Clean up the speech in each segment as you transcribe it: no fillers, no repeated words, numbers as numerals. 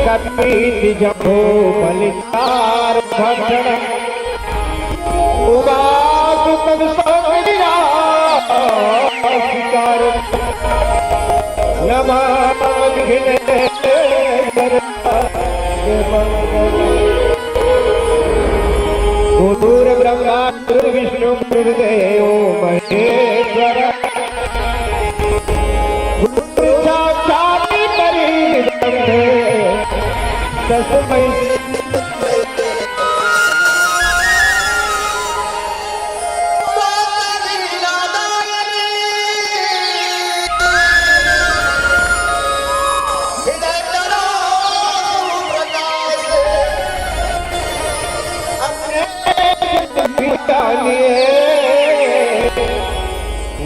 कपीति जभो बलितार भक्षण उबास तब संगिरा शिकार नमः घिने गुरुर ब्रह्मा गुरु विष्णु गुरुदेव महेश्वर तस्मै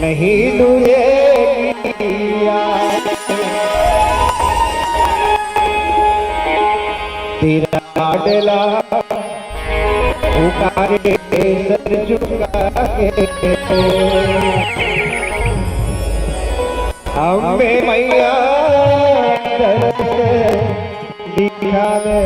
नहीं दूए किया तेरा डला पुकारे सर झुका के अम्बे मैया दिखा दे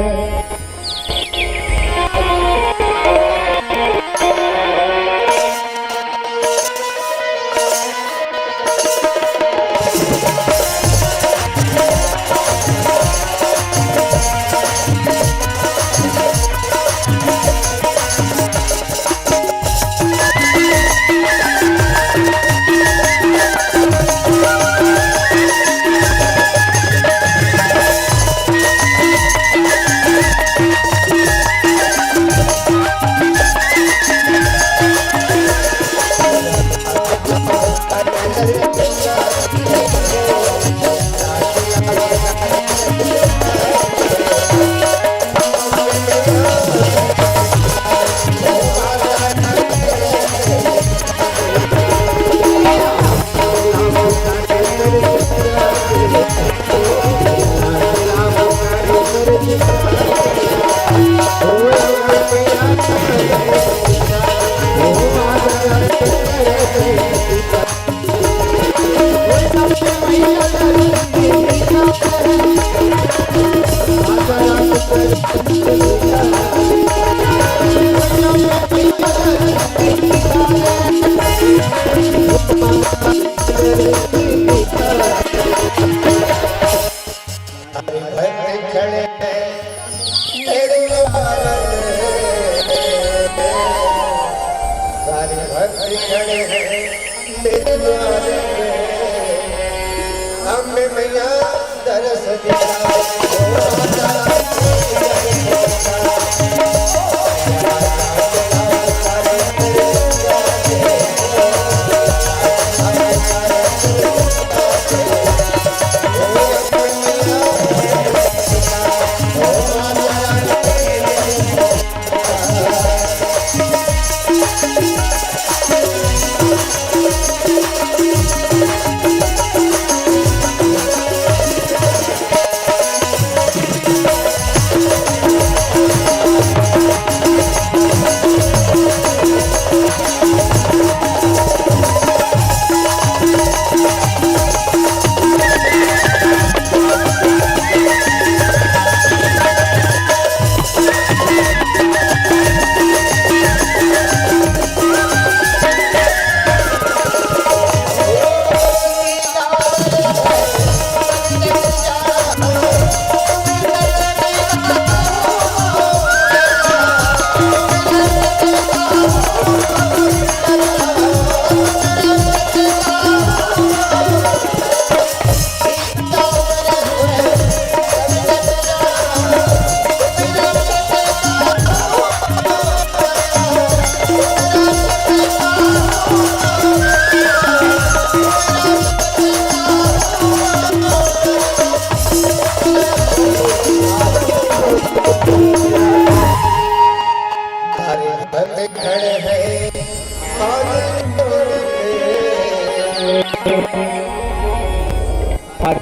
हर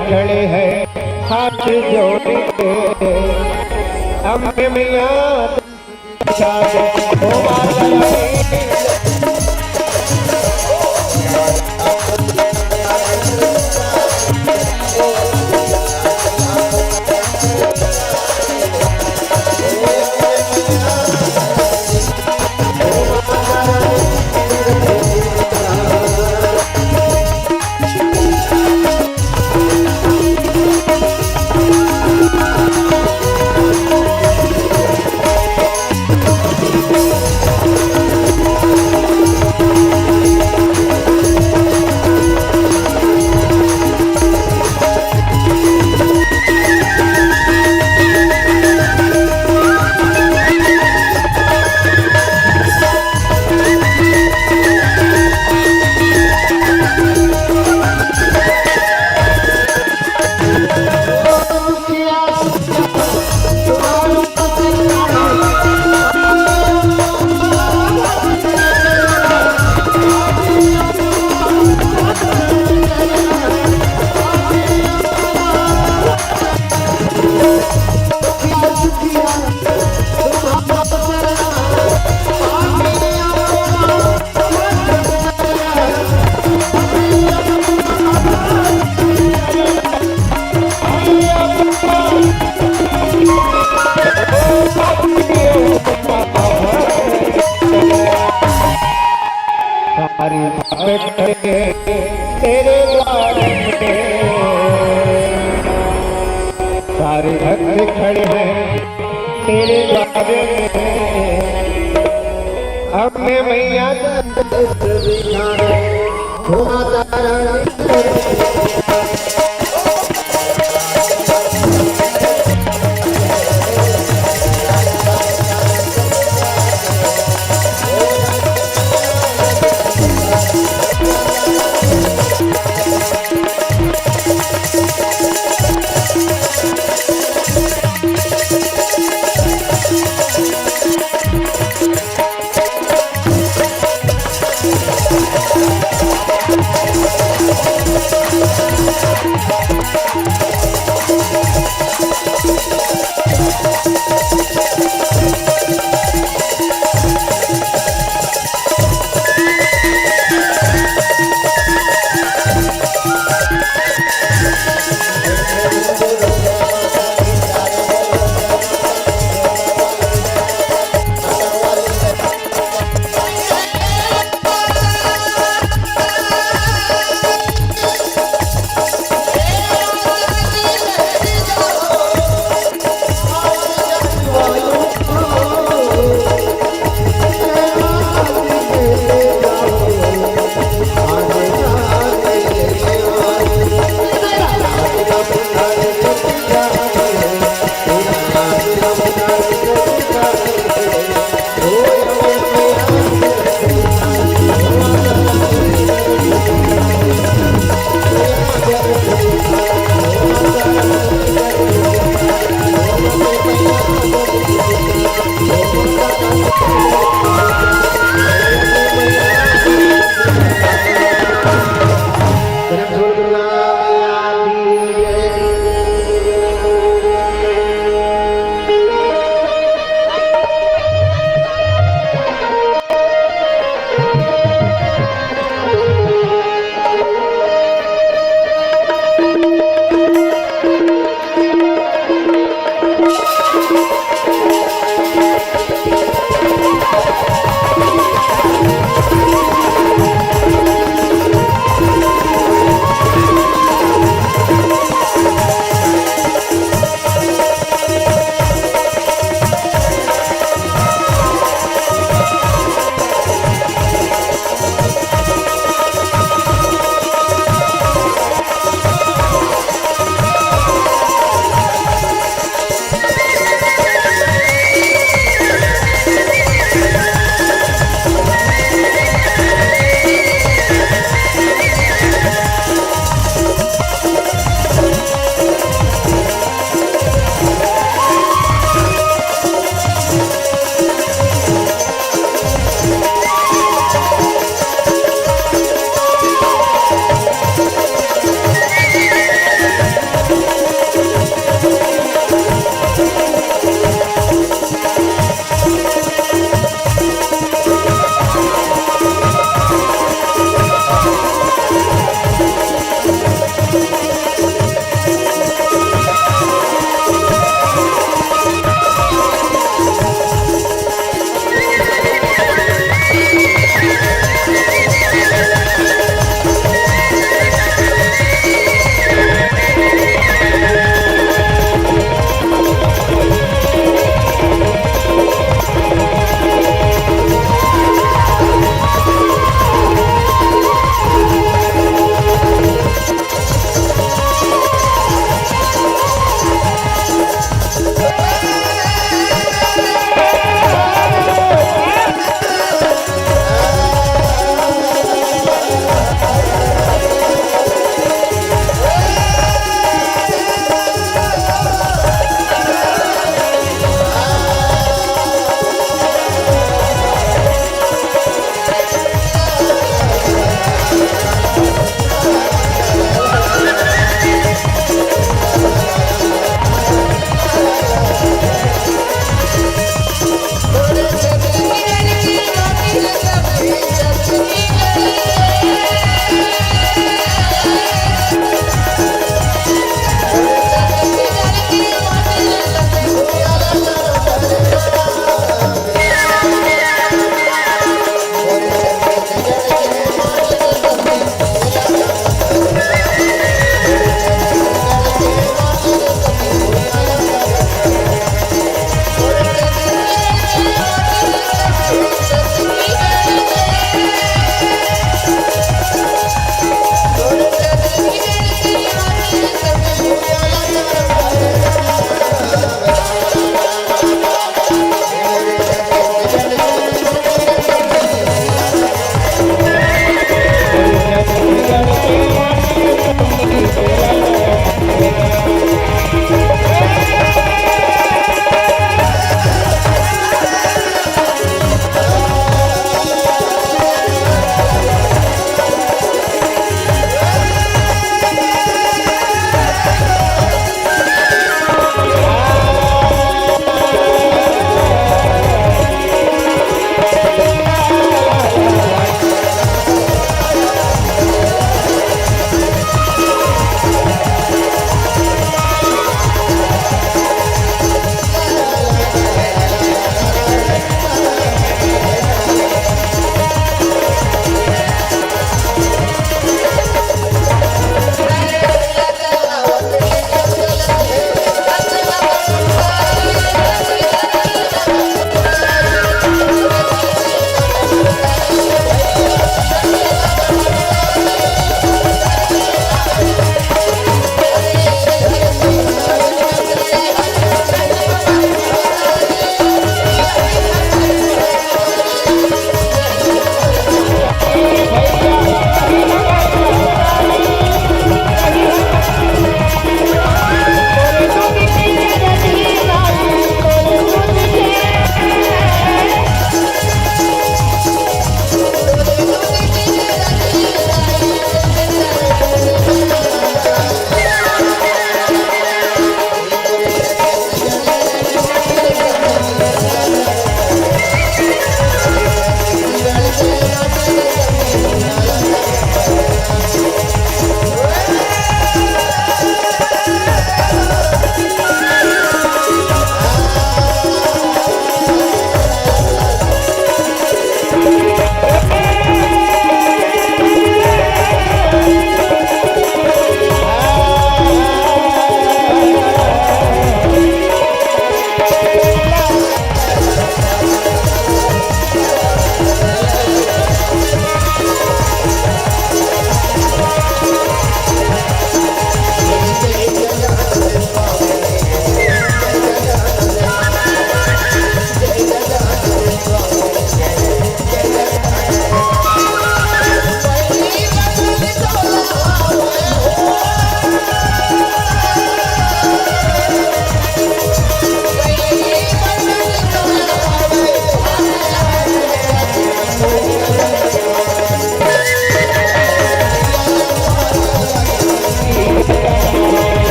खड़े हैं हाथ जोड़ के, अम्बे मैया दिखा दे ओ माता रानी। सारी तेरे द्वार पे, सारे भक्त खड़े हैं तेरे द्वार में, अम्बे मैया माता रानी।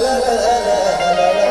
ला ला ला ला ला।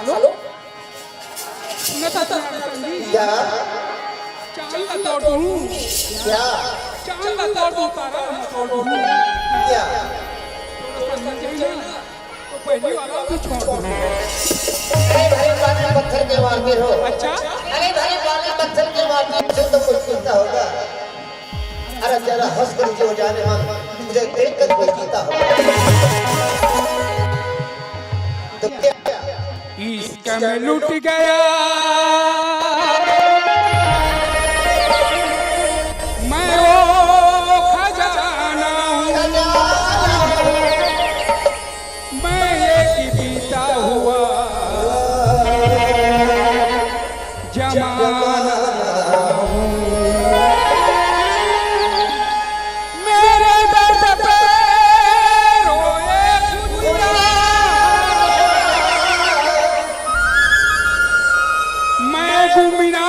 हेलो सुना था क्या चाल का तोड़ दूं क्या चाल का तोड़ दूं तारा तोड़ दूं क्या थोड़ा सा मिल जाए ना तो पहली वाला तो छोड़ दो। अरे भाई पानी पत्थर के मारते हो। अच्छा अरे भाई पानी पत्थर के मारते हो तो कुछ पूछता होगा। अरे जरा हंस कर जो जाने मन मुझे देख कर कोई जीता होगा तो क्या इश्क में लुट गया मैं वो खजाना हूँ मैं एक बीता हुआ जमाना हूँ मेरे दर्द पे रोए खुदा मैं गुमनाम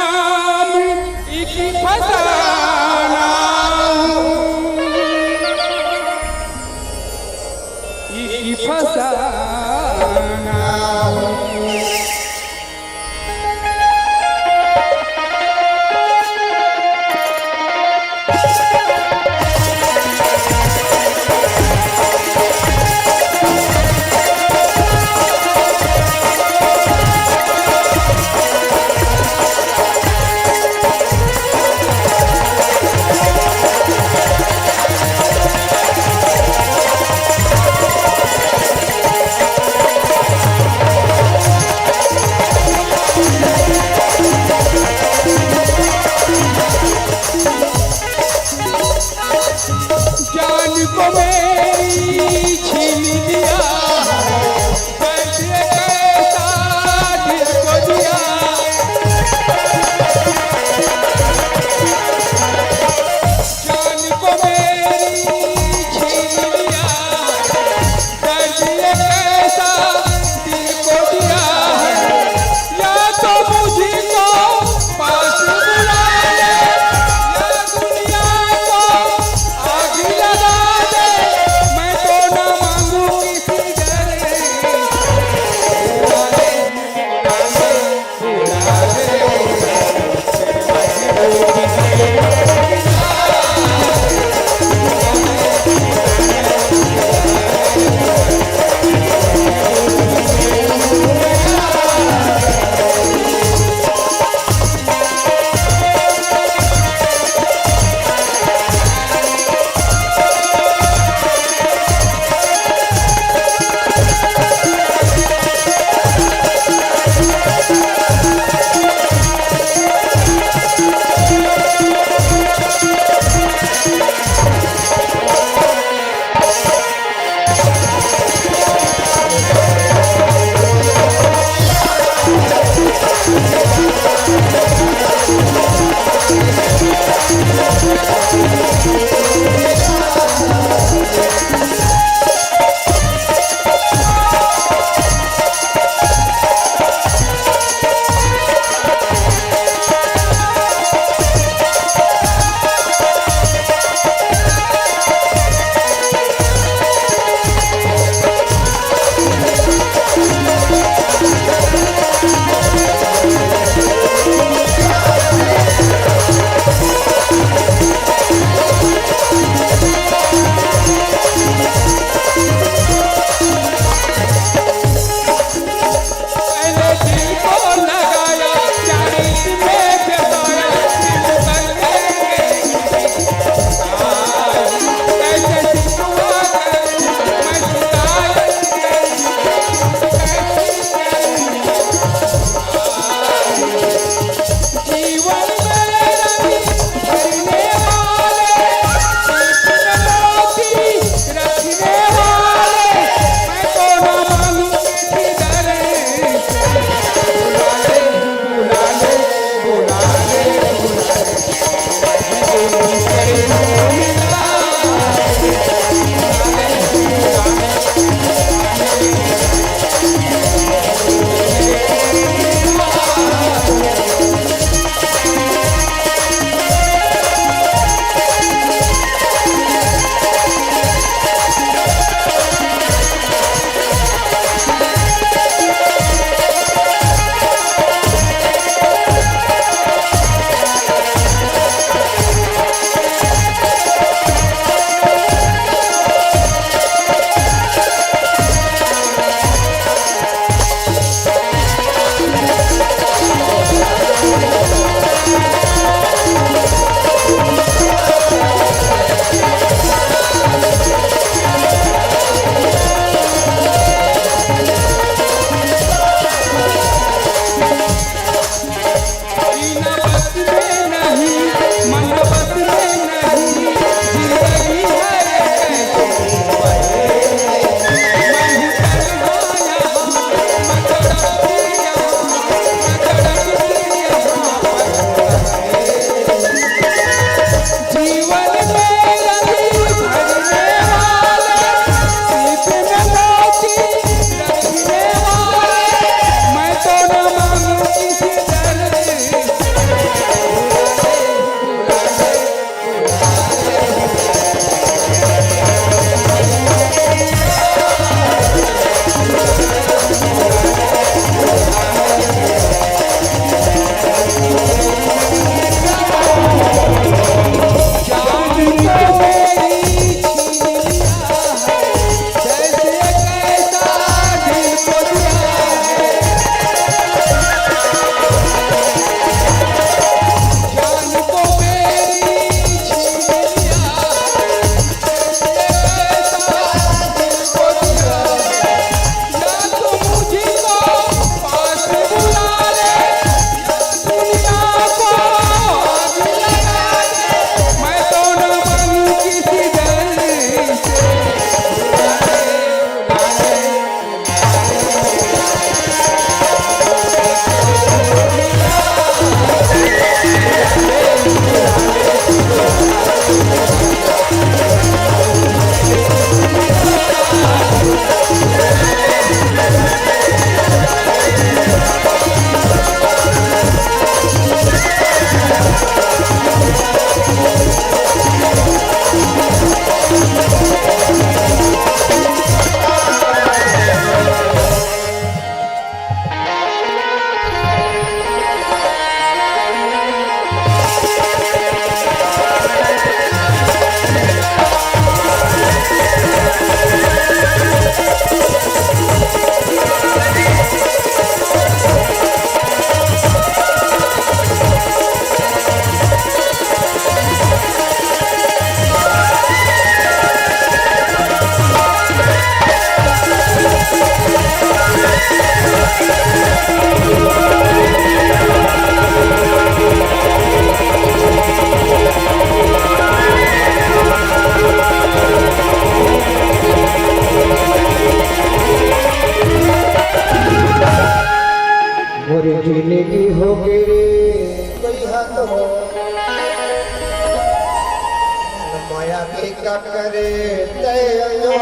का करे तयो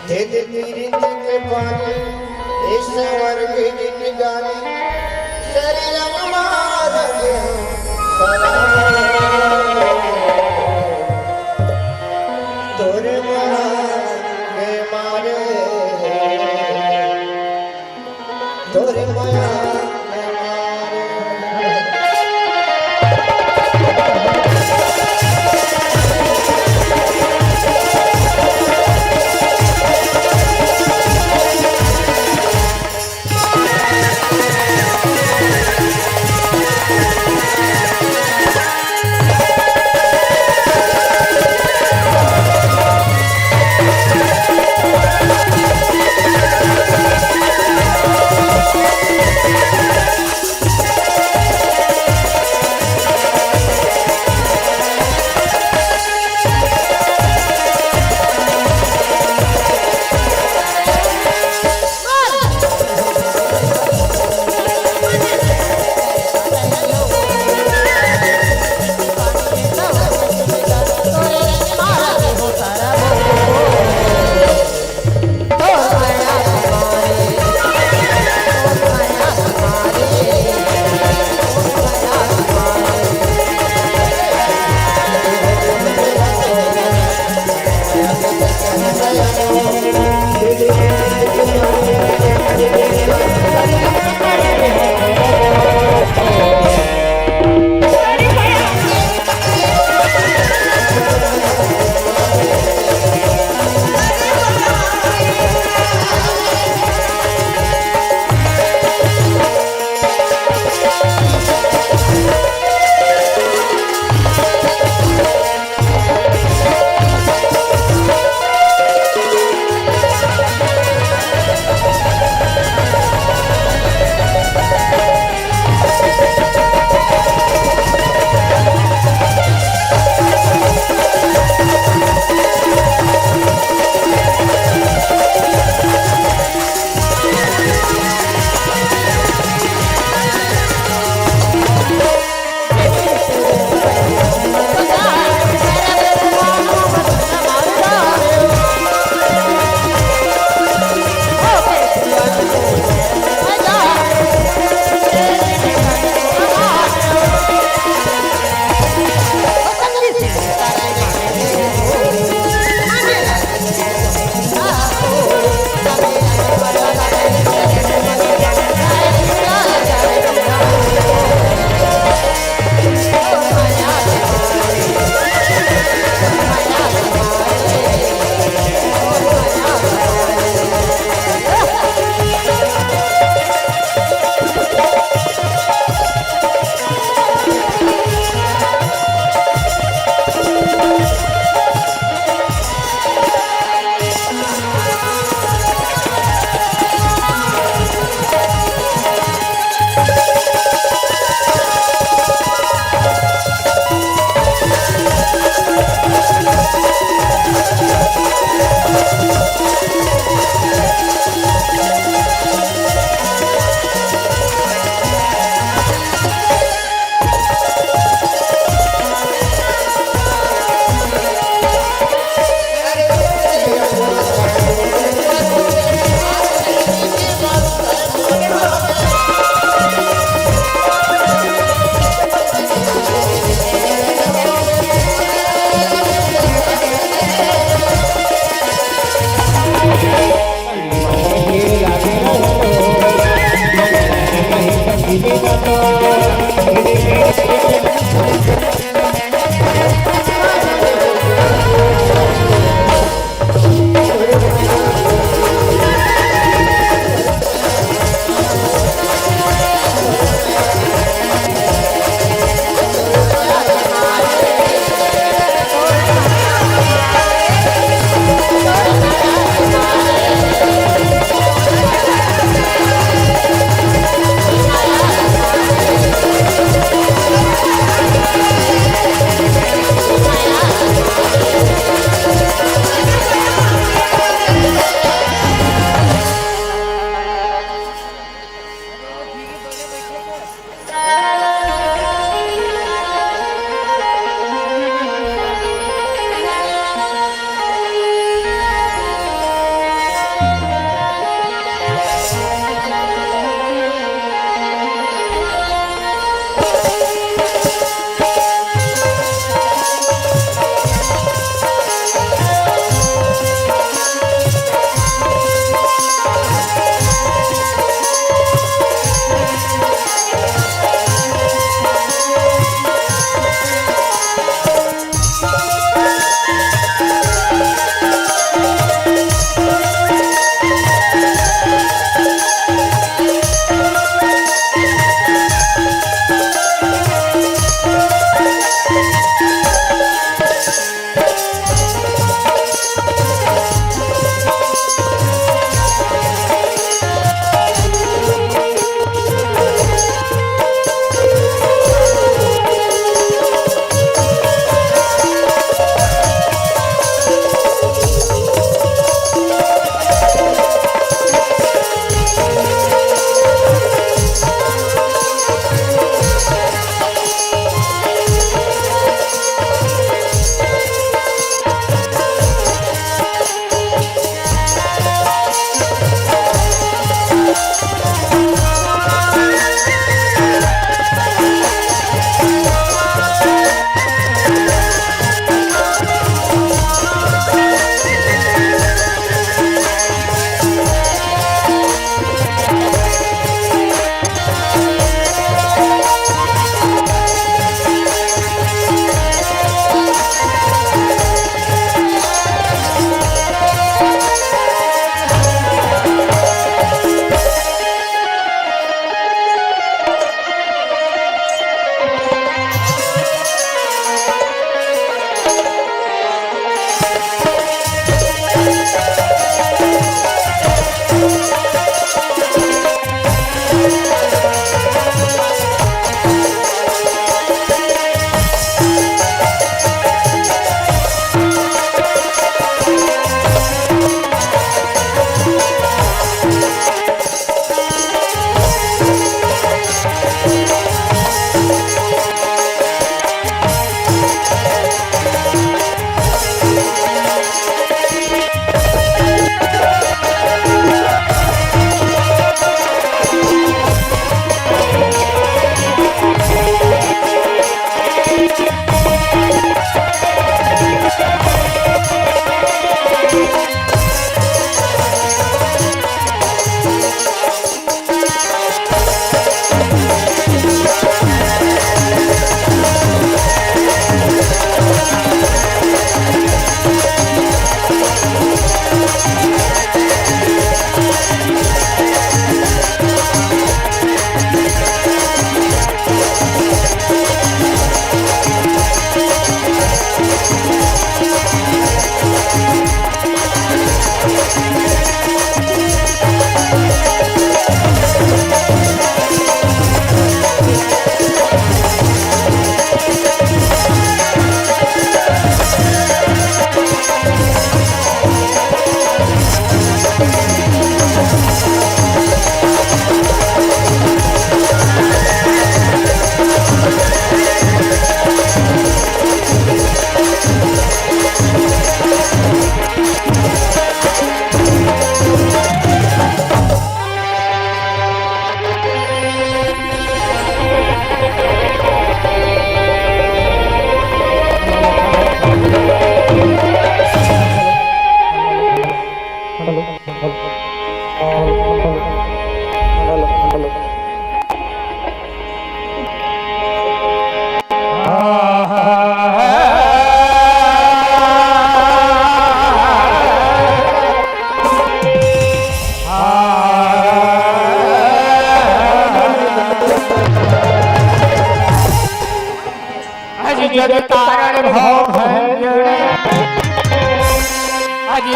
दे दे तेरी के पानी इस वर्ग की गानी शरीर मार के तोरे मारे तोरे माया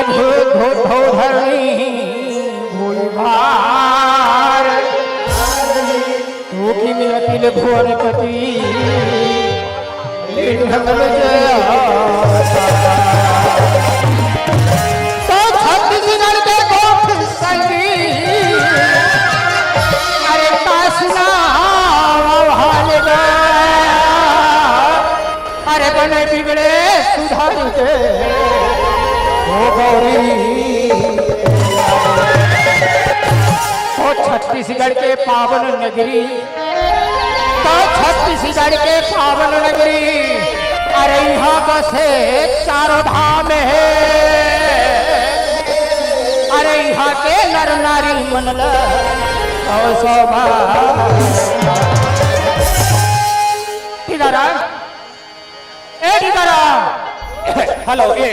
धरणी भूल भार भूखी में अखिल भुवनपति ढंगल जया तो छत्तीसगढ़ के गोठ संगी अरे कासना हाल अरे बने बिगड़े सुधार के ओ गौरी ओ छत्तीसगढ़ के पावन नगरी तो छत्तीसगढ़ के पावन नगरी अरे यहाँ बसे चारों धाम है अरे यहाँ के नर नारी मनल और शोभा हेलो ए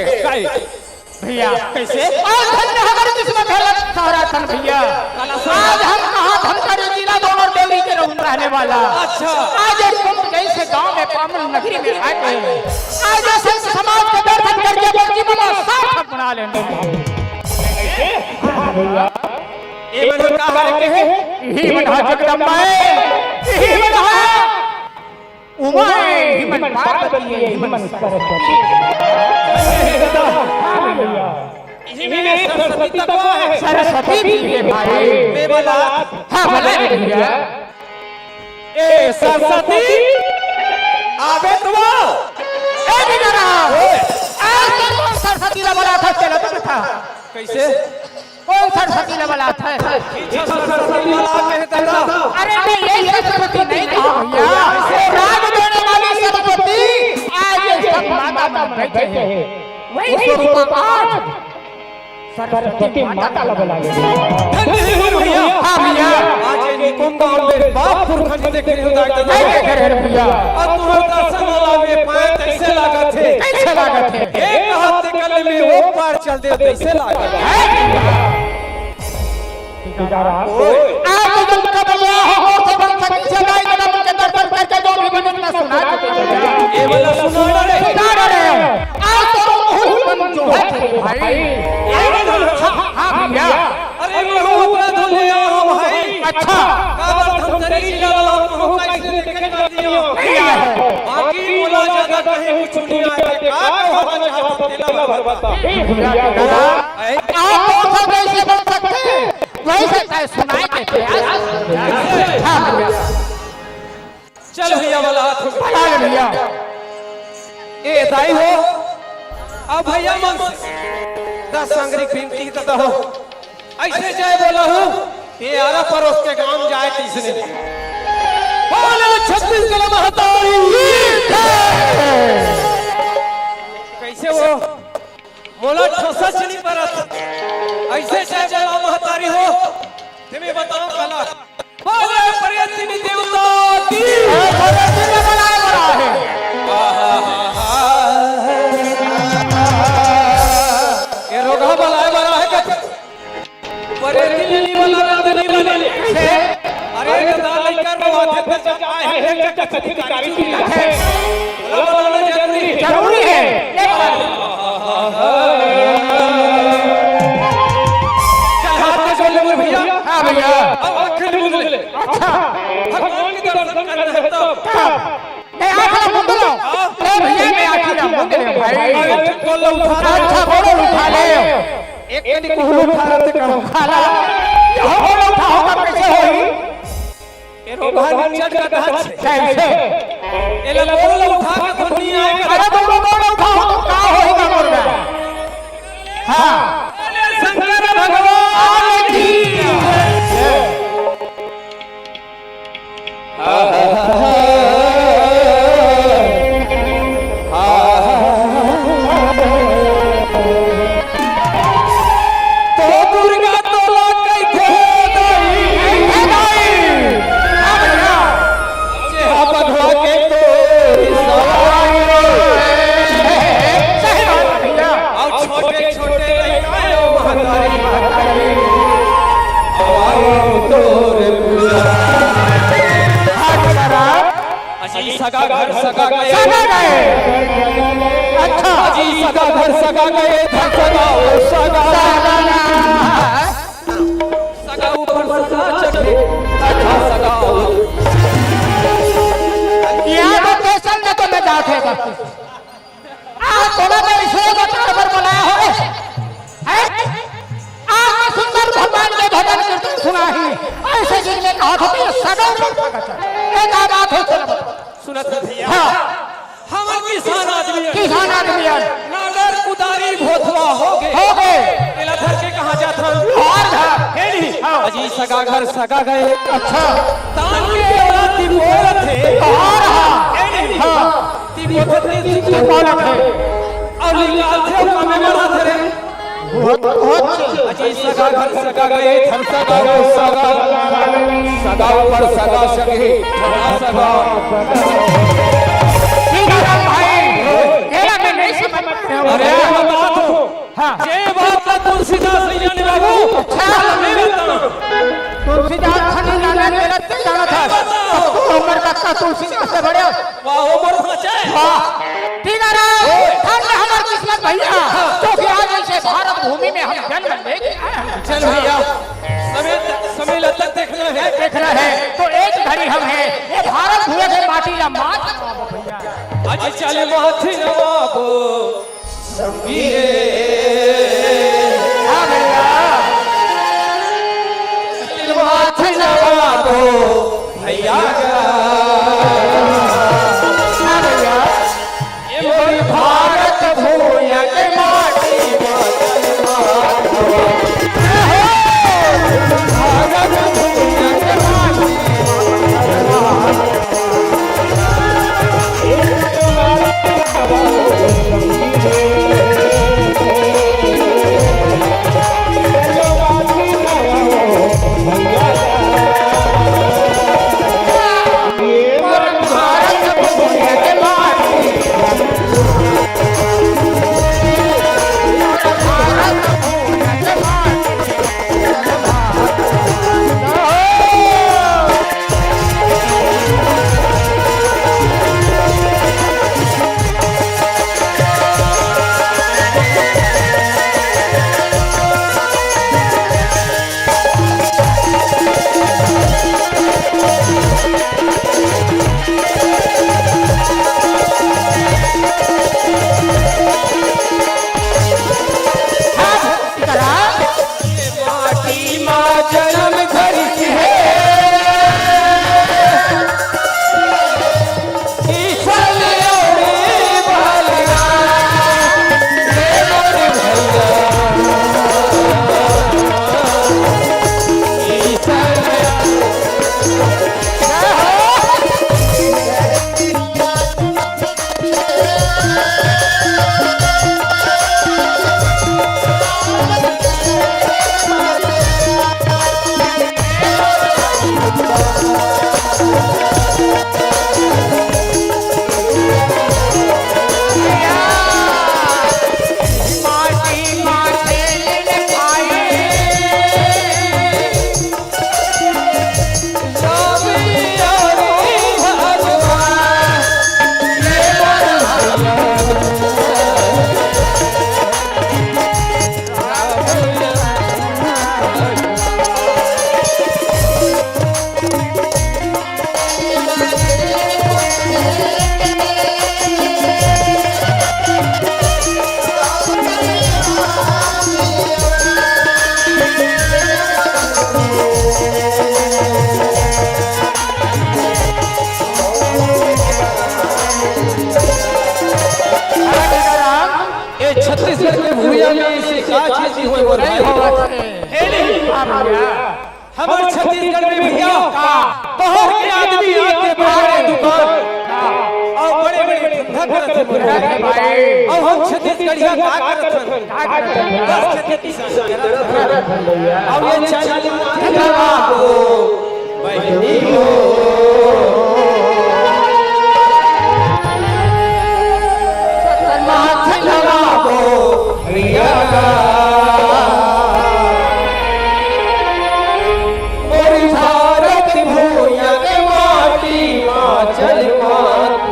भैया कैसे आज धन्य हमारे किस्मत है सौराथन भैया आज हम कहाँ धनकरी जिला दोनों दिल्ली के रहने वाला अच्छा आज एक कुंभ जैसे गांव में पावन नगरी में आए हैं आज संत समाज के दर्शन करके अपने जीवन को सार्थक बना लेंगे ये मन का हाल के है ही मन जगदम्बा ही मन उमा ही मन पार्वती ही मन सरस्वती सरस्वती भी है भाई मैं बोला हाँ बोला भैया ए सरस्वती आबे तुम ए बिगड़ा आज कौन सरस्वती ला बोला था चला तो था कैसे कौन सरस्वती ला बोला था सरस्वती वाला कहता था अरे नहीं ये सरस्वती नहीं कहा भैया राग देने वाली सरस्वती आज ये सब माता बन बैठे हैं वही स्वरूप आज सरस्वती माता ला बोला भैया हां भैया आज ये कुंभ गांव में बाप पुरखन देखे होता है भैया और तुम्हारे दर्शन वाला में पाए कैसे लागत है एक हाथ कल में वो पार चल दे कैसे लागत है आप जब का बोला हो तो बन सकती से गाय के नाम के दर्शन करके जो भी बनना सुना ये वाला सुना रे आज तो बहुत जो है भाई हाँ भैया अरे वो अपना धुल लिया हो भाई अच्छा काबर धमतरी जिला वाला को कैसे देखे कर दियो बाकी बोला ज्यादा कहीं कुछ नहीं आए का होगा चाहता तेला भरवाता आप तो सब कैसे बन सकते वैसे काय सुनाई के प्रयास हां भैया चल भैया वाला हाथ उठा भैया ए दाई हो अब भैया मन 10 संगरी कीमती देता हो ऐसे जाए बोला हूं ये आरा पड़ोस के गांव जाए तीसरे बोले छत्तीसगढ़ महतारी कैसे वो मोला ठोसा चली परत ऐसे जाए बोला महतारी हो तुम्हें बताओ कला बोले प्रियतिनी देवता की प्रियतिनी बनाए बड़ा है ये रोगा बनाए बड़ा है कि प्रियतिनी वाला नहीं बने अरे दादा लेकर बात पे चल आए हैं कि अधिकारी की है बोला जरूरी है हाँ भैया अब आखिर मुझे अच्छा भगवान के दर्शन करना है तब मैं आखिर मुंडे लो ए भैया मैं आखिर मुंडे ले भाई बोलो उठा अच्छा बोलो उठा ले एक कदी को उठा रहे करो खाला ये बोलो उठा होगा कैसे होई ए रोगान चढ़ का धाच कैसे ए ला बोलो उठा के खुनी आए अरे बोलो उठा हो तो का होगा मुर्गा हां शंकर भगवान की तो दुर्गा तोला कैथे बधवा के तो छोटे छोटे सगा घर सगा गए अच्छा जी सगा घर सगा गए धन सगा ओ सगा सगा ऊपर सगा चढ़े अच्छा सगा याद है फैसल में तो मैं जात है बस आज थोड़ा मैं इसलिए बता पर बुलाया हो है आज सुंदर भगवान के भजन कीर्तन सुना ही ऐसे जिनमें कहा था कि सदा एक बात हो चलो सुनत भैया हाँ हम किसान आदमी नागर कुदारी भोथवा हो गए इला घर के कहां जात और घर है नहीं अजी सगा घर सगा गए अच्छा तान के औलाद तिमोरत थे और है नहीं हाँ तिमोरत थे कौन है और निकाल थे और में मरा थे अजी सगा घर सगा गए धन सगा गए सगा सगा ऊपर सगा सगे सगा तेरा मैं नहीं समझ अरे बात हो हाँ ये बात का तुलसीदास भैया ने बाबू अच्छा मैं बताऊं तुलसीदास खनी जाना मेरा ते जाना था उम्र तक का तुलसीदास से बड़े वाह उम्र बचे वाह ठीक है ना हम हमार किस्मत भैया तो कि आज ऐसे भारत भूमि में हम जन्म लेके आए हैं चल भैया समय तक देखना है तो एक घड़ी हम है ये भारत भूमि के माटी या मात भैया आज चले माथी नवाबो संगीरे हां भैया माथी नवाबो भैया हां भैया ये मोरी भारत भूमि के माटी भारत भूमि के माटी छत्तीसगढ़ के भूया में ऐसे का चीज हुए बोल भाई है नहीं हमारे छत्तीसगढ़ में भैया बाहर के आदमी आके बड़े दुकान और बड़े बड़े धंधा करते हैं भाई और हम छत्तीसगढ़िया का करत बस खेती और ये चाली धंधा को भाई हो मोरी भारत भूया के माटी माँ चल मात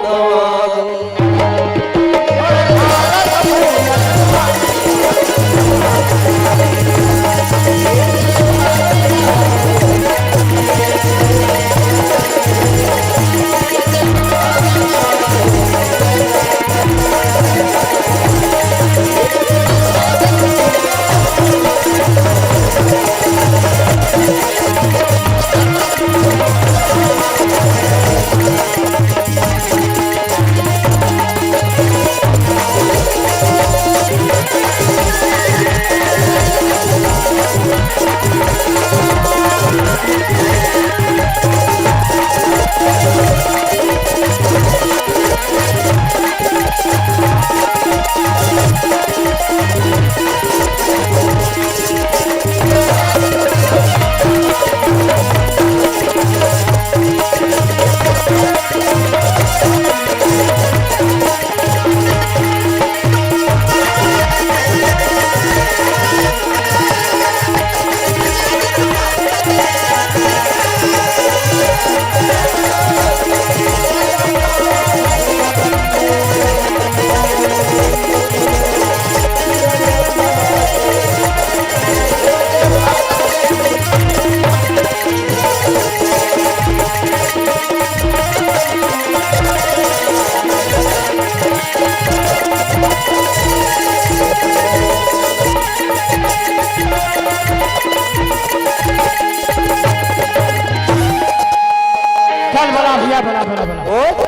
भला भला भला ओ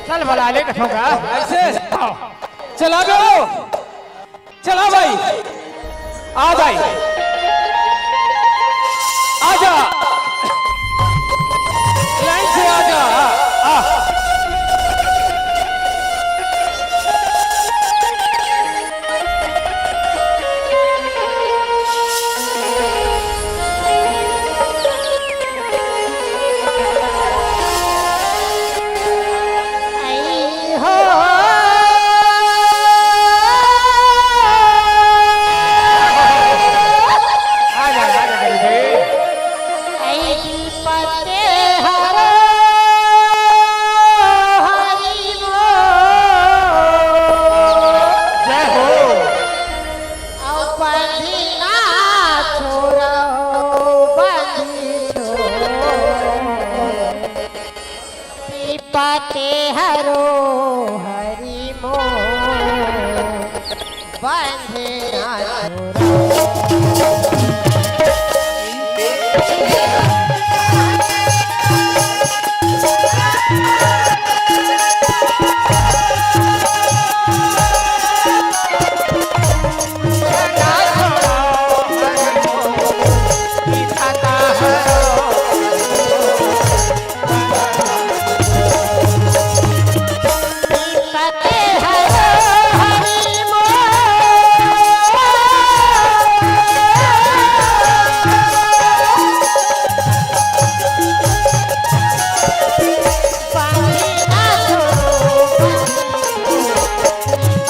चल भला ले कठोगा ऐसे चला गो चला भाई आ भाई आजा लाइन से आजा आ आई हो आजा आजा गरीबे आई पते हरो हरि वो जय हो औ बंधना छोड़ो बंधी पते हरो हरि मो बंधना छोड़ो पते हरो हरि मो बंधना छोड़ो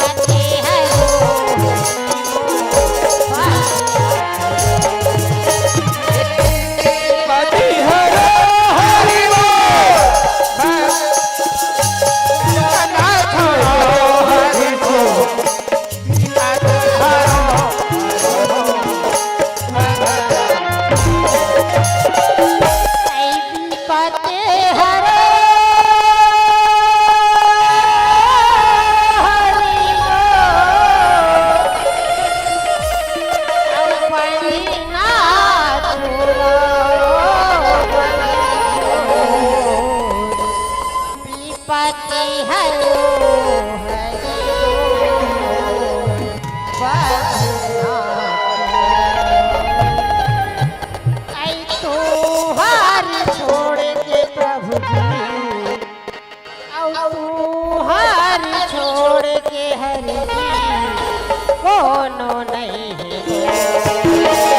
पते हरो पति हरो हरि ना छोड़ो हरि को पते हरो हरि मो बंधना छोड़ो पते हरो हरि आई तो हार छोड़ के प्रभु जी औ तू हार छोड़ के हरि जी कोनो नहीं है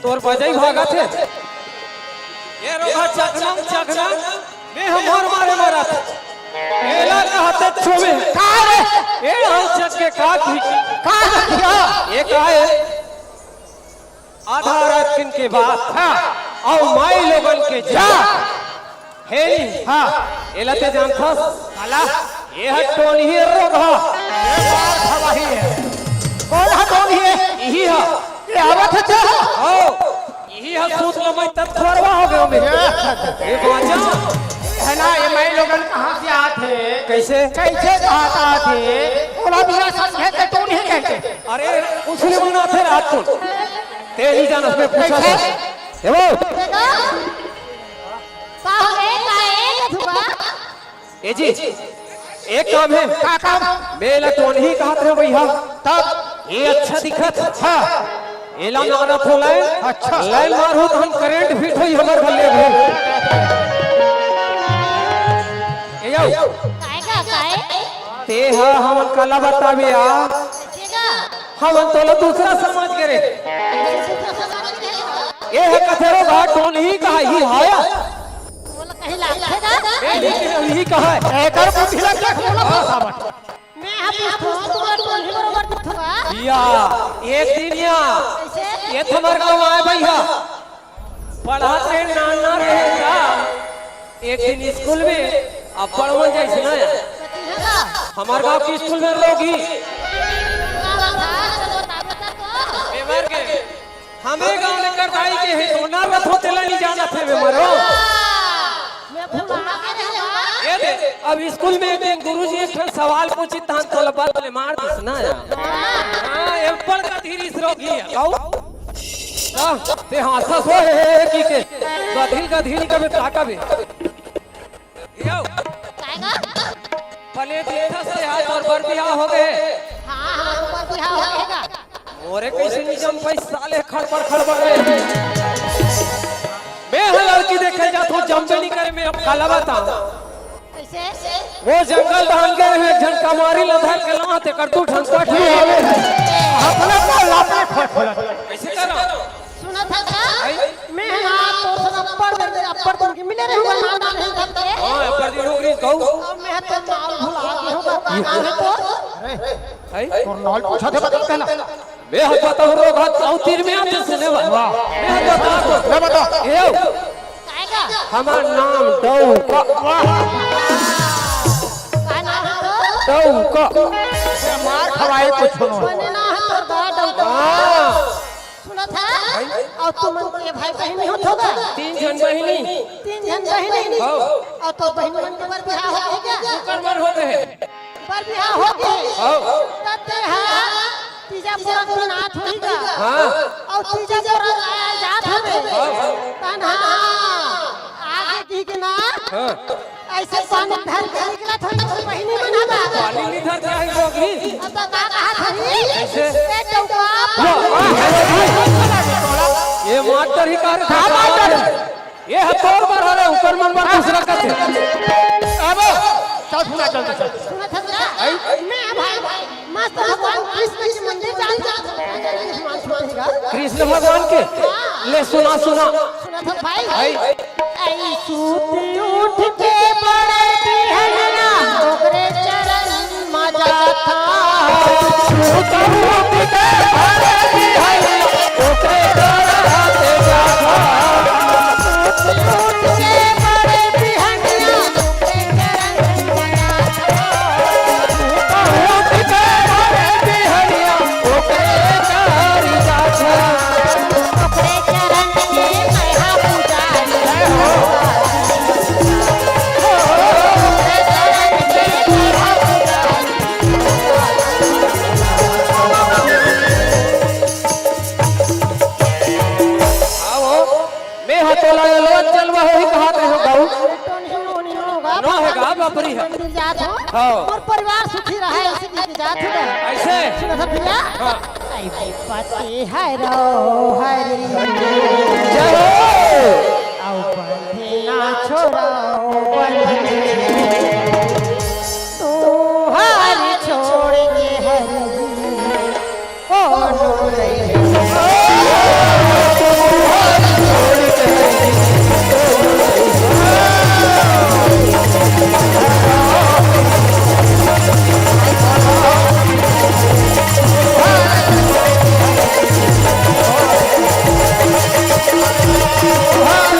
तोर बजाई भागा थे ये रोगा चखना चखना मैं हमर मारे मारा था एला कहते छुबे का रे ए हम चख के का थी का रखियो ये काहे आधा रात किन के बाद हां और माई लोगन के जा हे हां एला ते जानथा आला ये हटोन ही रोगा हवाही है कौन है कौन है यही है ये आवत है तो ओ यही है सूत लो मैं तब थोड़वा हो गयो मेरे ये बाजा है ना ये मैं लोगन कहां से आते कैसे कैसे कहा थे बोला बिना समझे के तू नहीं कहते अरे उसने बना थे रात को ते ही जान उसने पूछा था कैसे? हे वो देखो काहे काहे कथुआ ए जी एक काम है का काम मेला तो नहीं कहते हैं भैया तब ये अच्छा दिखत हाँ एला मारत हो लाइन अच्छा। लाइन मारो तो हम करंट फिट होई हमर गले में ए जाओ ते हा हमन कला बतावे आ हमन तोला दूसरा समझ करे ए है कथेरो घाट तो नहीं कहा ही हाया यही कहा है एकर बुद्धि लग के बोला साबत या एक दिन या ये तुम्हारे गाँव आए भैया पढ़ाते नाना रहेगा एक दिन स्कूल में अब पढ़वन जैसे ना हमारे गाँव की स्कूल में लोगी हमें गाँव में करताई के है तो ना रथ होते नहीं जाना थे वे मरो ये दे अब स्कूल में एक गुरुजी एक सवाल पूछी तान तोला बात ले मार दिस ना या हां एप्पल का धीरी रोगी है गाओ ते हाथा सो है की के गधिल कबे ताका बे यो भले देखा से हाथ और बर बियाह हो गए मोरे कैसे निजम पैसा ले खड़बड़ मैं लड़की देखे जा तो जमबे नहीं करे मेरा खाला बता वो जंगल धान के रहे झटका मारी लधर के लाते कर तू ठंका ठीक आवे अपना को लापे खोल कैसे करा सुना था मैं तो अपर तुम के मिले रहे नाम नहीं करते हां पर दिन होगी कहू मैं तो नाम भुला गई हूं बाबा नाम है तो है और नाल पूछा थे बता कहना मैं हत बता रो घात औ तीर में आते सुने वाह मैं हत बता तो ले बता ए काएगा हमार नाम डौका का नाम है डौका मार खवाए कुछ सुनो बने ना है तो गाड हां सुना था और तुम के भाई बहन हो होगा 3 जन बहिनी 3 जन बहन हां और तो बहन मन के बर बियाह हो गया क्या करमर होते हैं बर बियाह हो गए हां तते हां तीजा पूरा दिन हाथ होगा हां और तीजा पूरा जात हवे तन्हा आगे दी के ना हां ऐसे पानी भर के निकला था तो बहिनी बनावा पानी नहीं धर रही होगी अब तो कहा थी कैसे? ए चौका ये मास्टर ही कर था ये हथौड़ पर हरे ऊपर मन पर दूसरा कथे अब चल सुना चल सुना था मैं भाई मस्त भगवान कृष्ण के मंदिर जाता कृष्ण भगवान के ले सुना सुना था भाई आई सूती उठ के बड़े बिहना ओकरे चरण मजा था उठ के बड़े बिहना ओकरे चरण मजा था ओकरे चरण के महा पुजारी ओकरे चरण के महा पुजारी मैं हथौला लो चलवा हो ही कहाते हो गाऊ नो है गा बापरी है मंदिर जात हो हाँ। और परिवार सुखी रहे इसी के जात हो ऐसे सुनो था भैया हाँ। आई पति है रो हरी जय हो आओ बंधे ना छोड़ो बंधे तू हर छोड़ के हरी ओ डोले हाँ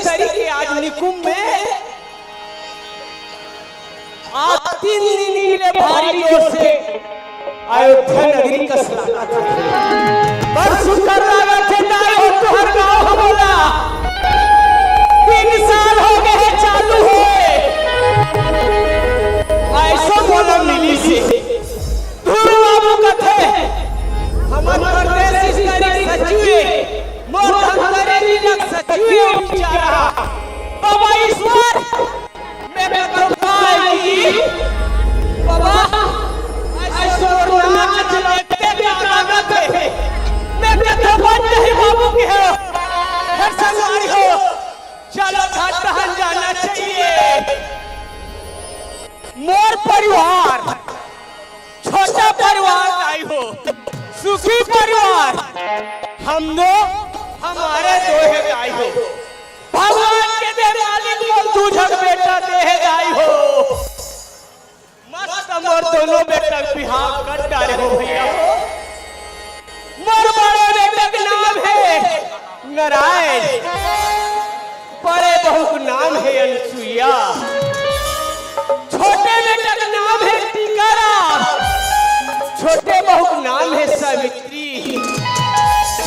करी कि आज निकुंभ में आज 3 दिन के भारी जोर से अयोध्या नगरी का स्वागत है। पर शुक्र लागत है ना हो तुहर गाँव बोला 3 साल हो गए चालू हुए ऐसा बोला मिली से धूल बाबू कथे हमर परदेश स्त्री सचिवे मोर धंधरे लग सचिवे बेचारा बाबा ईश्वर मेरे कृपाई बाबा ऐश्वर नाच लेते लागत है मैं कथा बन नहीं बाबू के हो हर संगारी हो चलो घाट जाना चाहिए। मोर परिवार छोटा परिवार आई हो सुखी परिवार हम दो हमारे दोहे आई हो भगवान के दे मालिक मोर दूझक बेटा दे आई हो मस्त मोर दोनों बेटा बिहार कर डाले हो भैया हो। मोर बड़े बेटे का नाम है नारायण बड़े बहू का नाम है अनसुईया छोटे बेटे का नाम है टीकाराम छोटे बहू का नाम है सावित्री।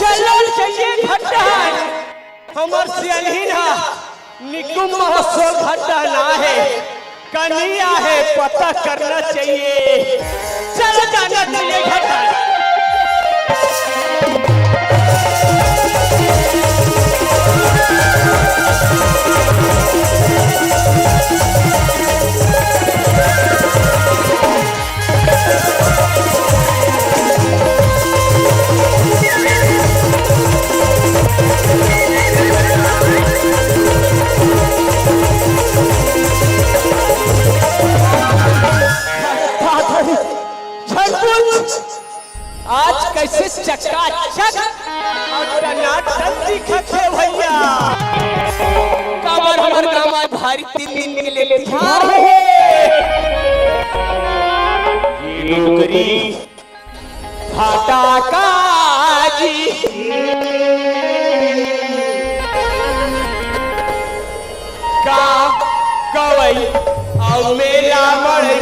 चलो चाहिए घट्टान हमर सियालहीना निकुंभ महोत्सव घट्टा ना है कन्हैया है पता करना चाहिए चल जाना चाहिए घट्टान। आज कैसे चकाचक और टनाटन दिखत है भैया काबर हमर गामा भारी 3 दिन के लिए तैयार है ये नौकरी घाटा काजी का गवई और मेला मड़ई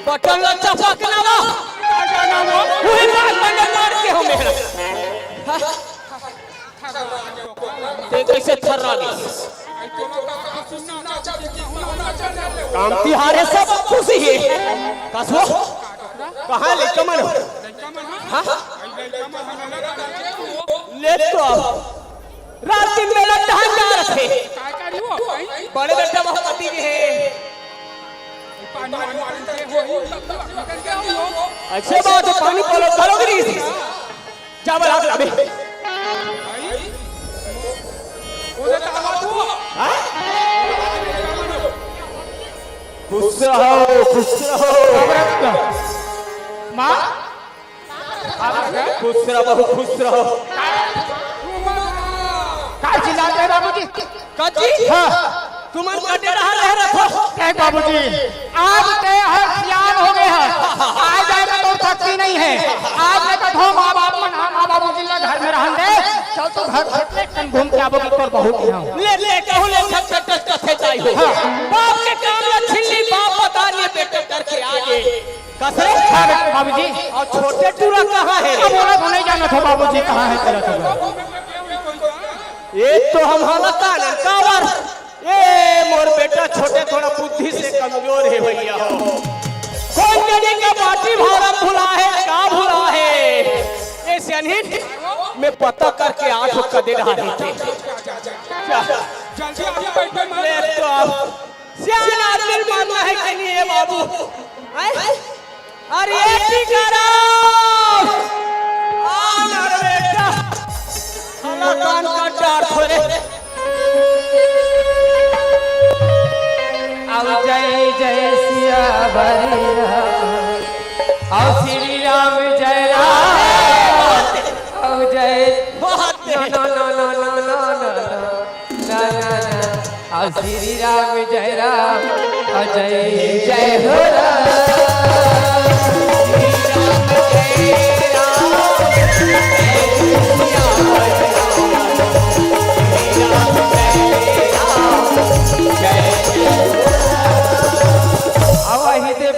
बटन चपकना वो वही बात मार के हो मेरा ते कैसे थर्रा दी काम तिहारे सब खुशी है कसो कहां ले कमन हां ले तो रात दिन में लट्ठा जा रखे बड़े बेटा महपति के है अच्छे बात है पानी बोलो करोगे चावल आप लावे खुश रहो माँ खुश रहो का चिल्लाते हैं बाबूजी कच्ची हाँ तुमन कटे रह रखो क्या बाबूजी आज ते हर सियान हो गए हैं आज जाए तो शक्ति नहीं है आज मैं तो धो माँ बाप मन माँ बाबूजी ने घर में रहन दे चल तो घर से घूम के आबोगी तो बहुत ले कहूँ ले आई हो बाप के काम में छिल्ली बाप बता रही है बेटे करके आगे कसरे बाबूजी और छोटे टूरा कहाँ है बोला तो नहीं जाना था बाबूजी कहाँ है तेरा टुकड़ा ये तो हम हालता ना कावर ये मोर बेटा छोटे थोड़ा बुद्धि से कमजोर है भैया हो कौन जाने का बाटी भाड़ा भुला है का भुला है ये सनहित में पता करके आठ कदे रहा थे ले तो अब सियान आदमी मानना है कि नहीं है बाबू अरे टीकाराम आना रे बेटा हला कान का डार खोले अब जय जय सिया बलिया और श्री राम जय राम अब जय no और श्री राम जय राम और जय जय हो राम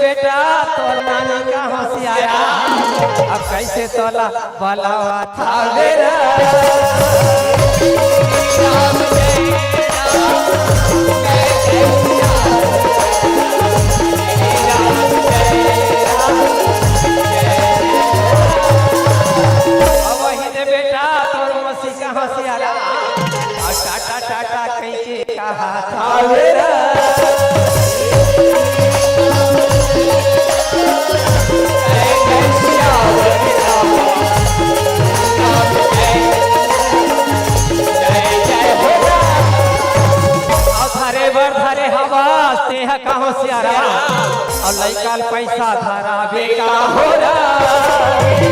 बेटा तोर नानी का होशियारा अब कैसे तोला बलावा था मेरा राम जय राम अब वही दे बेटा तोर मसी का होशियारा और टाटा टाटा कैसे कहा था मेरा कहाँ से आ रहा और लड़का पैसा धारा बेका हो रहा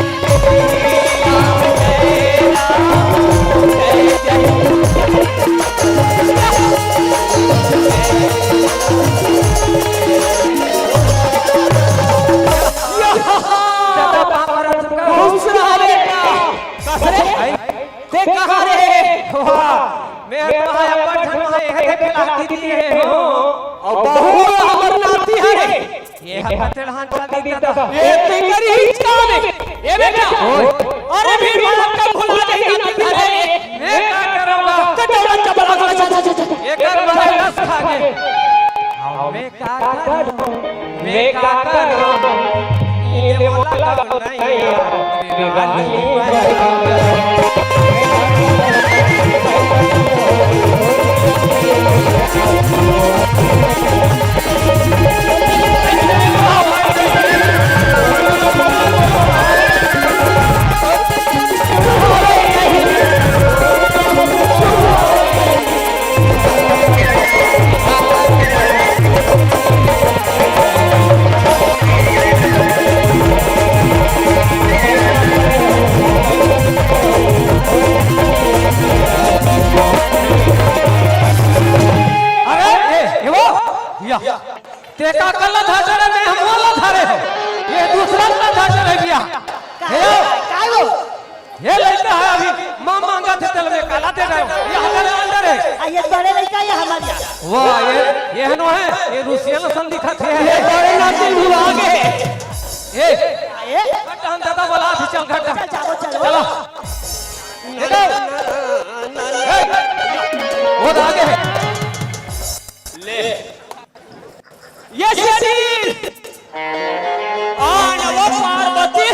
और बहु हमर नाती है ये हथड़हान चल दी तो ये तेरी हिचका में ये बेटा अरे भीड़ वाला कब खुला नहीं नाती है मैं क्या करूंगा कटोरा चबला ये कर बड़ा रस खा के मैं क्या करूं ये बोला नहीं तेका कल्ला धाचर में हम वाला धारे हो ये दूसरा का धाचर है भैया काय हो ये लड़का है अभी मां मांगा थे तल में काला दे रहे हो ये हमारे अंदर है ये बड़े लड़का ये हमारे वाह ये नो है ये रूसियन सन दिखा थे ये बड़े नाती भुला गए ए घट हम दादा बोला थी चल घट चलो वो आगे है ले ये शरीर आन वो पार्वती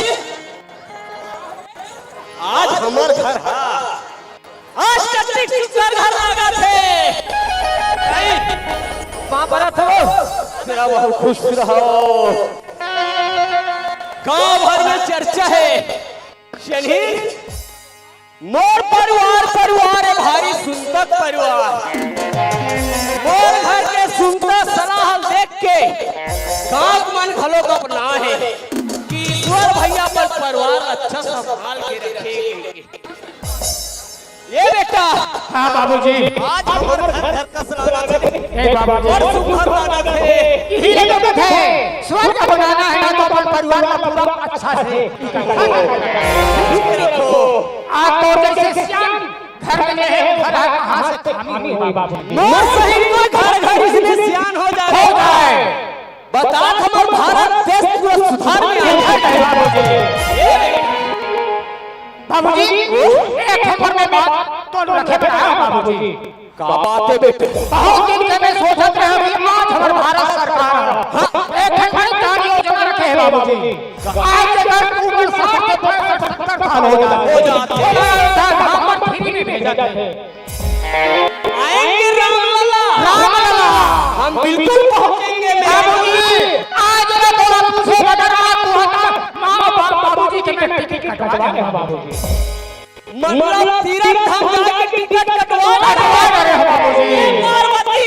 आज हमार घर है आज कत्ती सुंदर घर लगा थे मां बरत हो तेरा बहुत खुश रहो गांव भर में चर्चा है शरीर मोर परिवार है भारी सुंदर परिवार मोर घर के सुंदर सलाह देख के गांव मन भलो को अपना है कि ईश्वर भैया पर परिवार अच्छा संभाल के रखेंगे ये बेटा हां बाबूजी आज हमारे घर का सलाह ए बाबूजी और सुखर वाला है ये लोग है स्वर्ग बनाना है ना तो अपन परिवार का पूरा अच्छा से रखो आप तो जैसे श्याम घर में है घर कहां से खाली हुई बाबू मोर सही घर घर में सियान हो जाए। बता हमार भारत देश पूरा सुधार में आ जाए। बाबूजी एक खबर में बात तो रखे पे आया बाबूजी। का बात है बेटे? बहुत दिन से मैं सोचत रहा कि आज हमार भारत सरकार एक खबर कार्य योजना रखे है बाबूजी। आज अगर ऊपर 60-70 साल हो जाते हम फ्री में भेजा जाए। आएंगे रामलला, हम बिल्कुल पहुंचेंगे बाबूजी। आज ना बोला तुझे बदला तू हटा मां बाबूजी के मैं टिकट कटवा दे बाबूजी। मतलब तीरथ धाम जाके टिकट कटवा रहे हो बाबूजी। पार्वती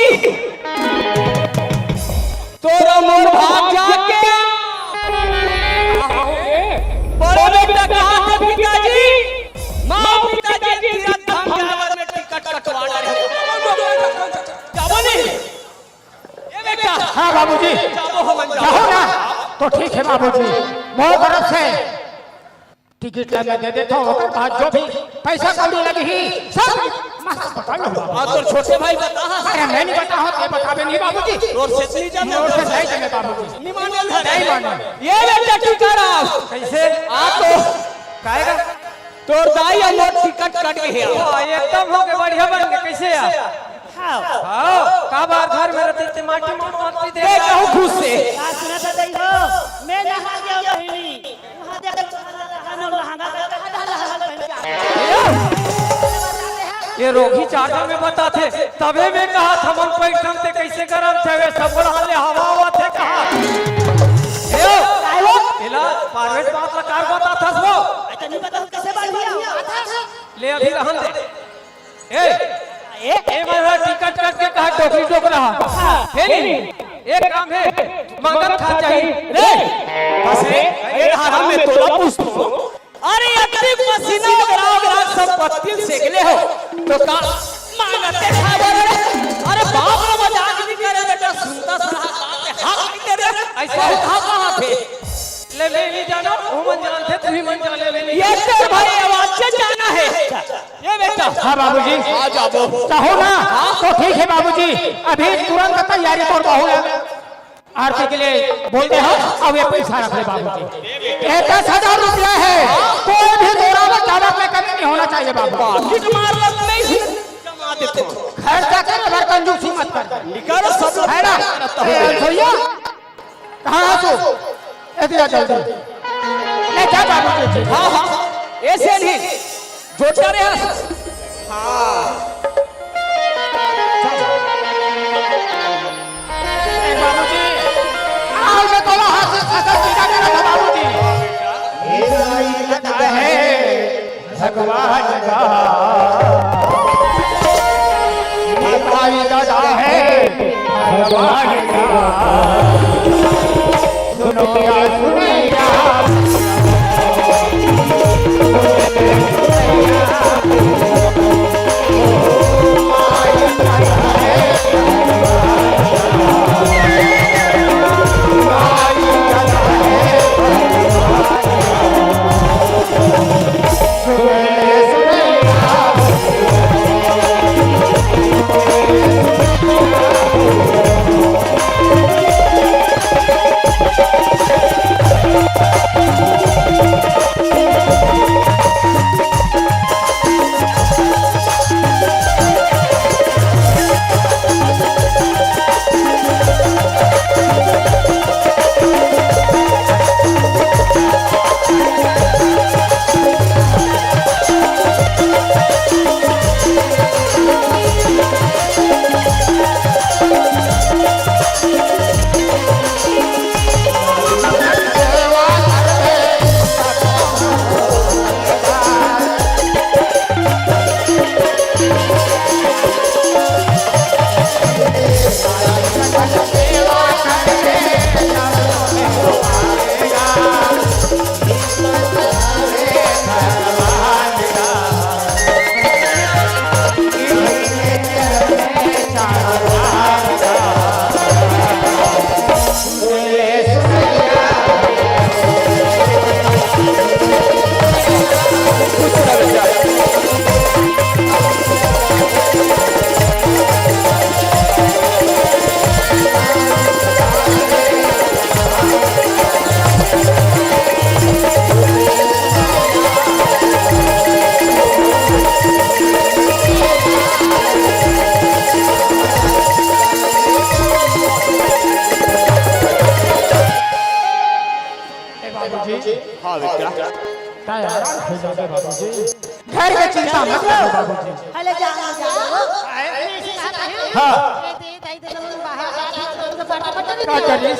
तोरा मोर भाग जाके बड़े बेटा कहां थे पिताजी? मां पिताजी तीरथ धाम जाने में टिकट कटवा रहे हो। जाबो नहीं ये बेटा? हाँ बाबूजी जाबो हम जाओ ना तो ठीक है बाबूजी। मोर तरफ से टिकट मैं दे देता हूँ। अगर बाद जो भी पैसा कौड़ी लगी सब मस्त बता लो। और तो छोटे भाई बता। अरे मैं नहीं बता हूँ, बतावे नहीं बाबूजी। तोर से नहीं जाने और से नहीं जाने बाबूजी। नहीं माने नहीं माने। ये बेटा टिकरा कैसे आ तो काहेगा तोर दाई हमर टिकट कट गई है। एकदम हो गए बढ़िया बन गए। कैसे यार हाँ का बार घर में रहते माटी माटी दे कहूं खुश से सुना था दई हो मैं नहा गया पहली वहां देख ये रोगी चार्जर में बताते तबे में कहा था मन पैठन से कैसे गरम थे वे सब हाले हवा हवा थे कहा इला पार्वेट बात ला कार बता था वो नहीं पता कैसे बढ़ गया। ले अभी रहन दे। ए मेरा टिकट करके कहा टोकरी टोक रहा है नहीं। एक काम है मंगल खा चाहिए रे बसे ए हराम में तोला पूछतो। अरे अति पसीना ग्राग सब पत्ती सेकले हो तो का मांगते खा रे। अरे बाप रे मजाक नहीं करे बेटा सुनता सुना बात हाथ नहीं तेरे ऐसा कहां थे ले जाना वो मन जानते तू ही मन जान ले ये तेरे भाई आवाज से जाना है ये बेटा। हाँ बाबूजी आ जाओ चाहो ना तो ठीक है बाबूजी। अभी तुरंत तैयारी कर बहु आरती के लिए बोलते हो। अब ये पैसा रख ले बाबूजी। 10,000 रुपया है। कोई भी जोरावर चालक में कमी नहीं होना चाहिए बाबू। किट मार लग नहीं जमा देते खर्चा कर अगर कंजूसी मत कर। निकाल सब है ना भैया कहाँ तू इतना जल्दी ले जा बाबूजी। हाँ हाँ ऐसे नहीं जोटा रे हाँ बाबूजी आज मैं तोला हाथ से फसल सीधा कर रहा बाबूजी। भगवान का भाई दादा है भगवान का सुनो या सुनिया हाँ बेटा घर की चिंता मत करो बाबूजी। अरे जा हाँ क्या करिए?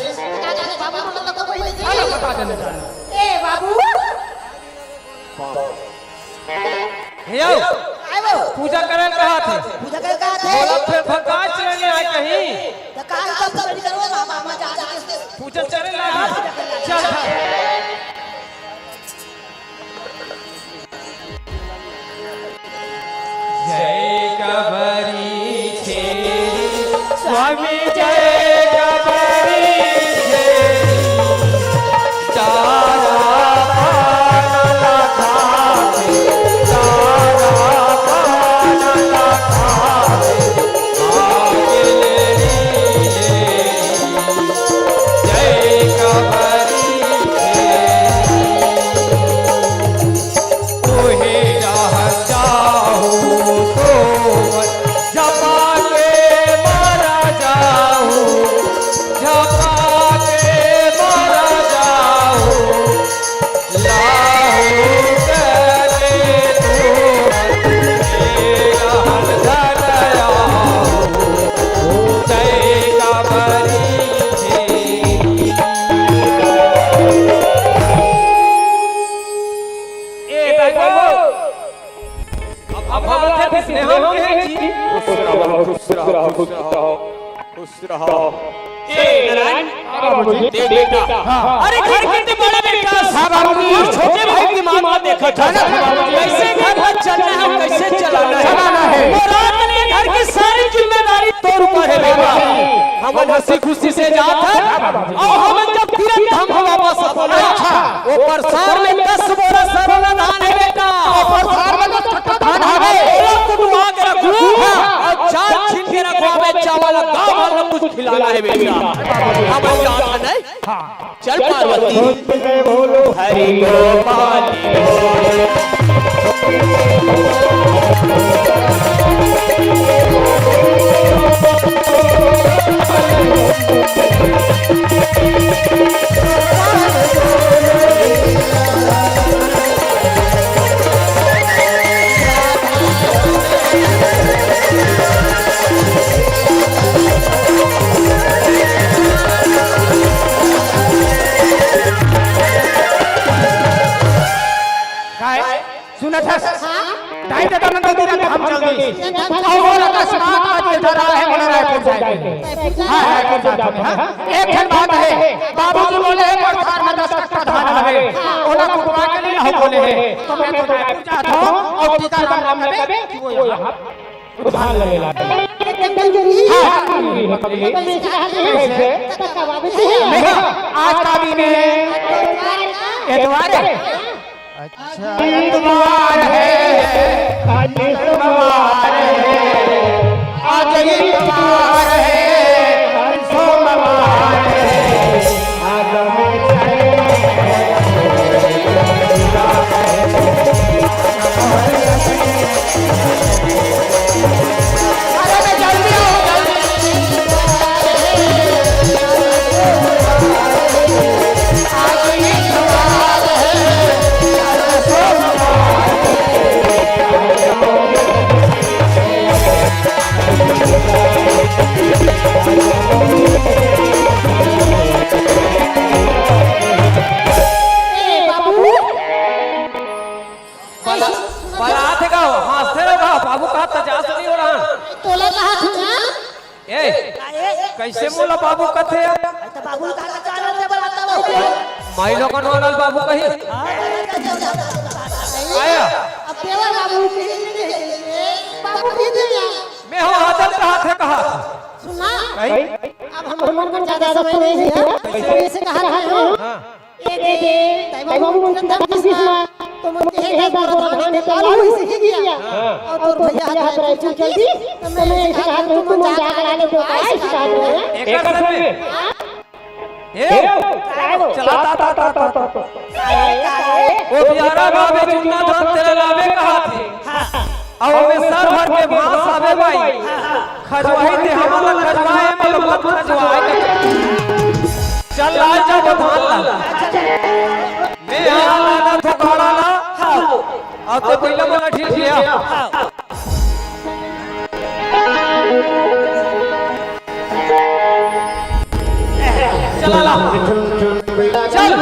बाबू को कोई अरे बता देने जा। ए बाबू यो पूजा करे कहा थे पूजा कर का थे बोला फिर भगवान चले आए कहीं तो काल तब करी करो मामा मजा आ पूजा चले लगा चल जय कबरी छे स्वामी जय कबरी छे तारा पान लखावे तारा पान लखावे आगे जय कबरी छे तोहे जहाँ जाहू तो जपा के मारा जाहू जपा के मारा जाहू लाहू करे तो मेरा हरदर आहू जय कबरी छे ए बाबू अब भगवत है स्नेह के जी खुश रहो ए नारायण बाबूजी दे बेटा अरे घर के बड़ा बेटा और छोटे भाई की मां देखा था कैसे घर पर चलना है कैसे चलाना है और रात ने घर की सारी जिम्मेदारी तोड़ ऊपर है बेटा हम हंसी खुशी से जात है और हम जब तुरंत हम वापस अच्छा वो परसार में 10 बोरा सरल धान है बेटा परसार में तो छठा धान है। ओला कुटवा के रखो और चार छीन के रखो में चावल गांव भर में कुछ खिलाना है बेटा हम जाना नहीं चल पार्वती बोलो हरि गोपाल सुना था ढाई दादा नंदा दिन हम चल गए और अकस्मात आज इधर आ रहे मन रायपुर जाएंगे। हां रायपुर जाते हैं। एक क्षण बात है बाबूजी बोले हैं परसार में 10 कट्टा धान है ओला कुटवा के लिए हम बोले हैं तो मैं तो रायपुर जाता हूं और टीका राम में कबे वो यहां उधार ले ला एकदम जरूरी हां है तक बाबू नहीं आज का दिन है एतवार है। अच्छा इतवार है आज सोमवार है आज इतवार है आज सोमवार है आज अरे जल्दी आओ आज इतवार बारात का हंसते रहो बाबू का तजास नहीं हो रहा तोला कहा था ए कैसे बोला बाबू कथे तो बाबू का चाल से बताता वो माई लोगन वाला बाबू कही आया अब देवर बाबू बाबू भी दिया मैं हो हादल कहा सुना भाई अब हम मन को ज्यादा समय नहीं है ऐसे कहा रहा है ये दे ताई बाबू को तब किसना तो मुझे है बाबू धान है कालू ही सीख गया और तो भैया हाथ रहे तू जल्दी तो मैं ऐसे कहा तुम जा कर आने को आई सिखा रहे हैं एक कर में ए चला ता ओ बियारा बाबे चुन्ना धान तेरे लावे कहा थे अब में सर भर के मांस आवे भाई खजवाई ते हमला खजवाए मल मत खजवाए चल आ जा धान ला मैं आते पहिला मला ठीक किया चला ला चल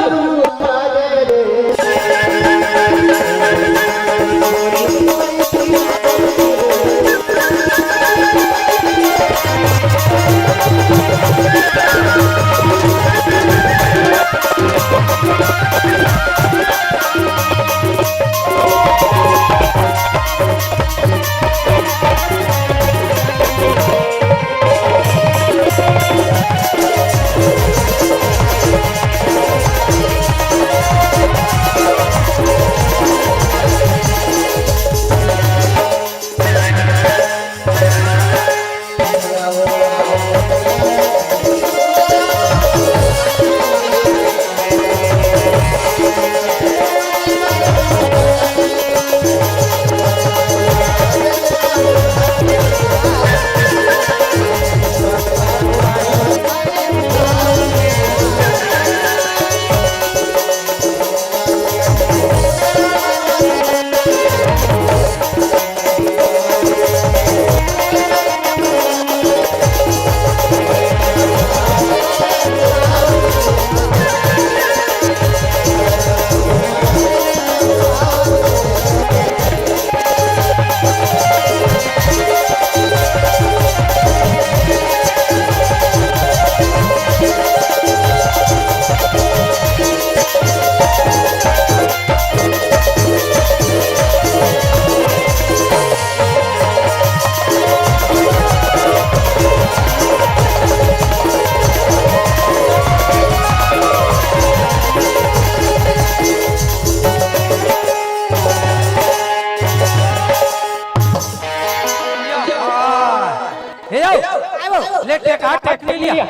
ले टेका टेकली लिया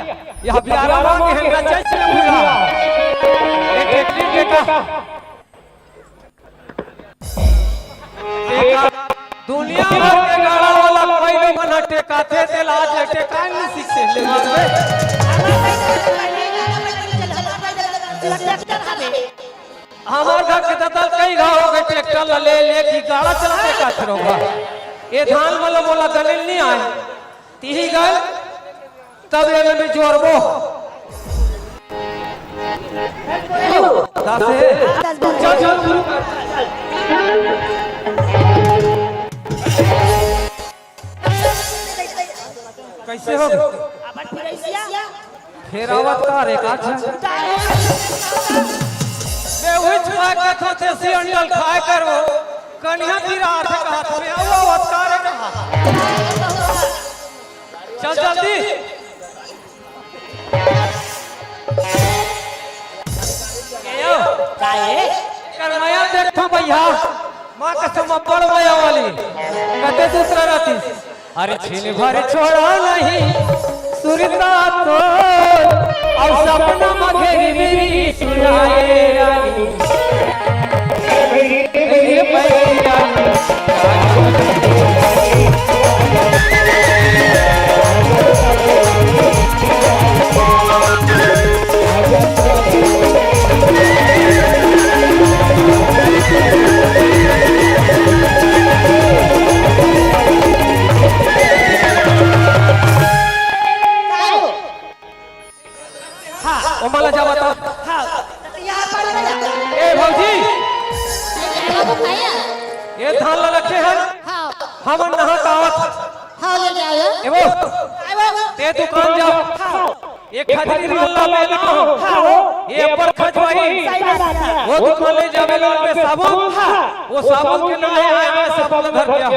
यह बिहारा मांगे हैं रंजन से पूरा ये टेकली टेका टेका दुनिया भर के गाड़ा वाला कोई भी बना टेका थे दिल आज टेका नहीं सीखते ले मारवे हमार घर के ददल कई गाँव के ट्रैक्टर ले ले की गाड़ा चला टेका फिरोगा ये धान वाला बोला दलिल नहीं आए तीही गल तब ये में जोरबो दासे चल चल शुरू कर कैसे हो फिर आवत का रे का मैं वही छुआ के थोथे सी अंडल खाए करो कन्या की रात का हाथ में आवत का रे का चल जल्दी करमाया देखो भैया माँ कसम बड़ माया वाली कते दूसरा राती अरे छीन भर छोड़ा नहीं सुरता तो और सपना मघेरी मेरी सुनाए रानी मेरी भैया ओमाला जा बता ए भौजी ये धान ला रखे हैं हम नहा कावत एवो ते दुकान जाओ एक खजरी धान ला ले लो ये पर खजवाई वो दुकान ले जावे लो पे साबुन वो साबुन के नहाए आए मैं साबुन भर गया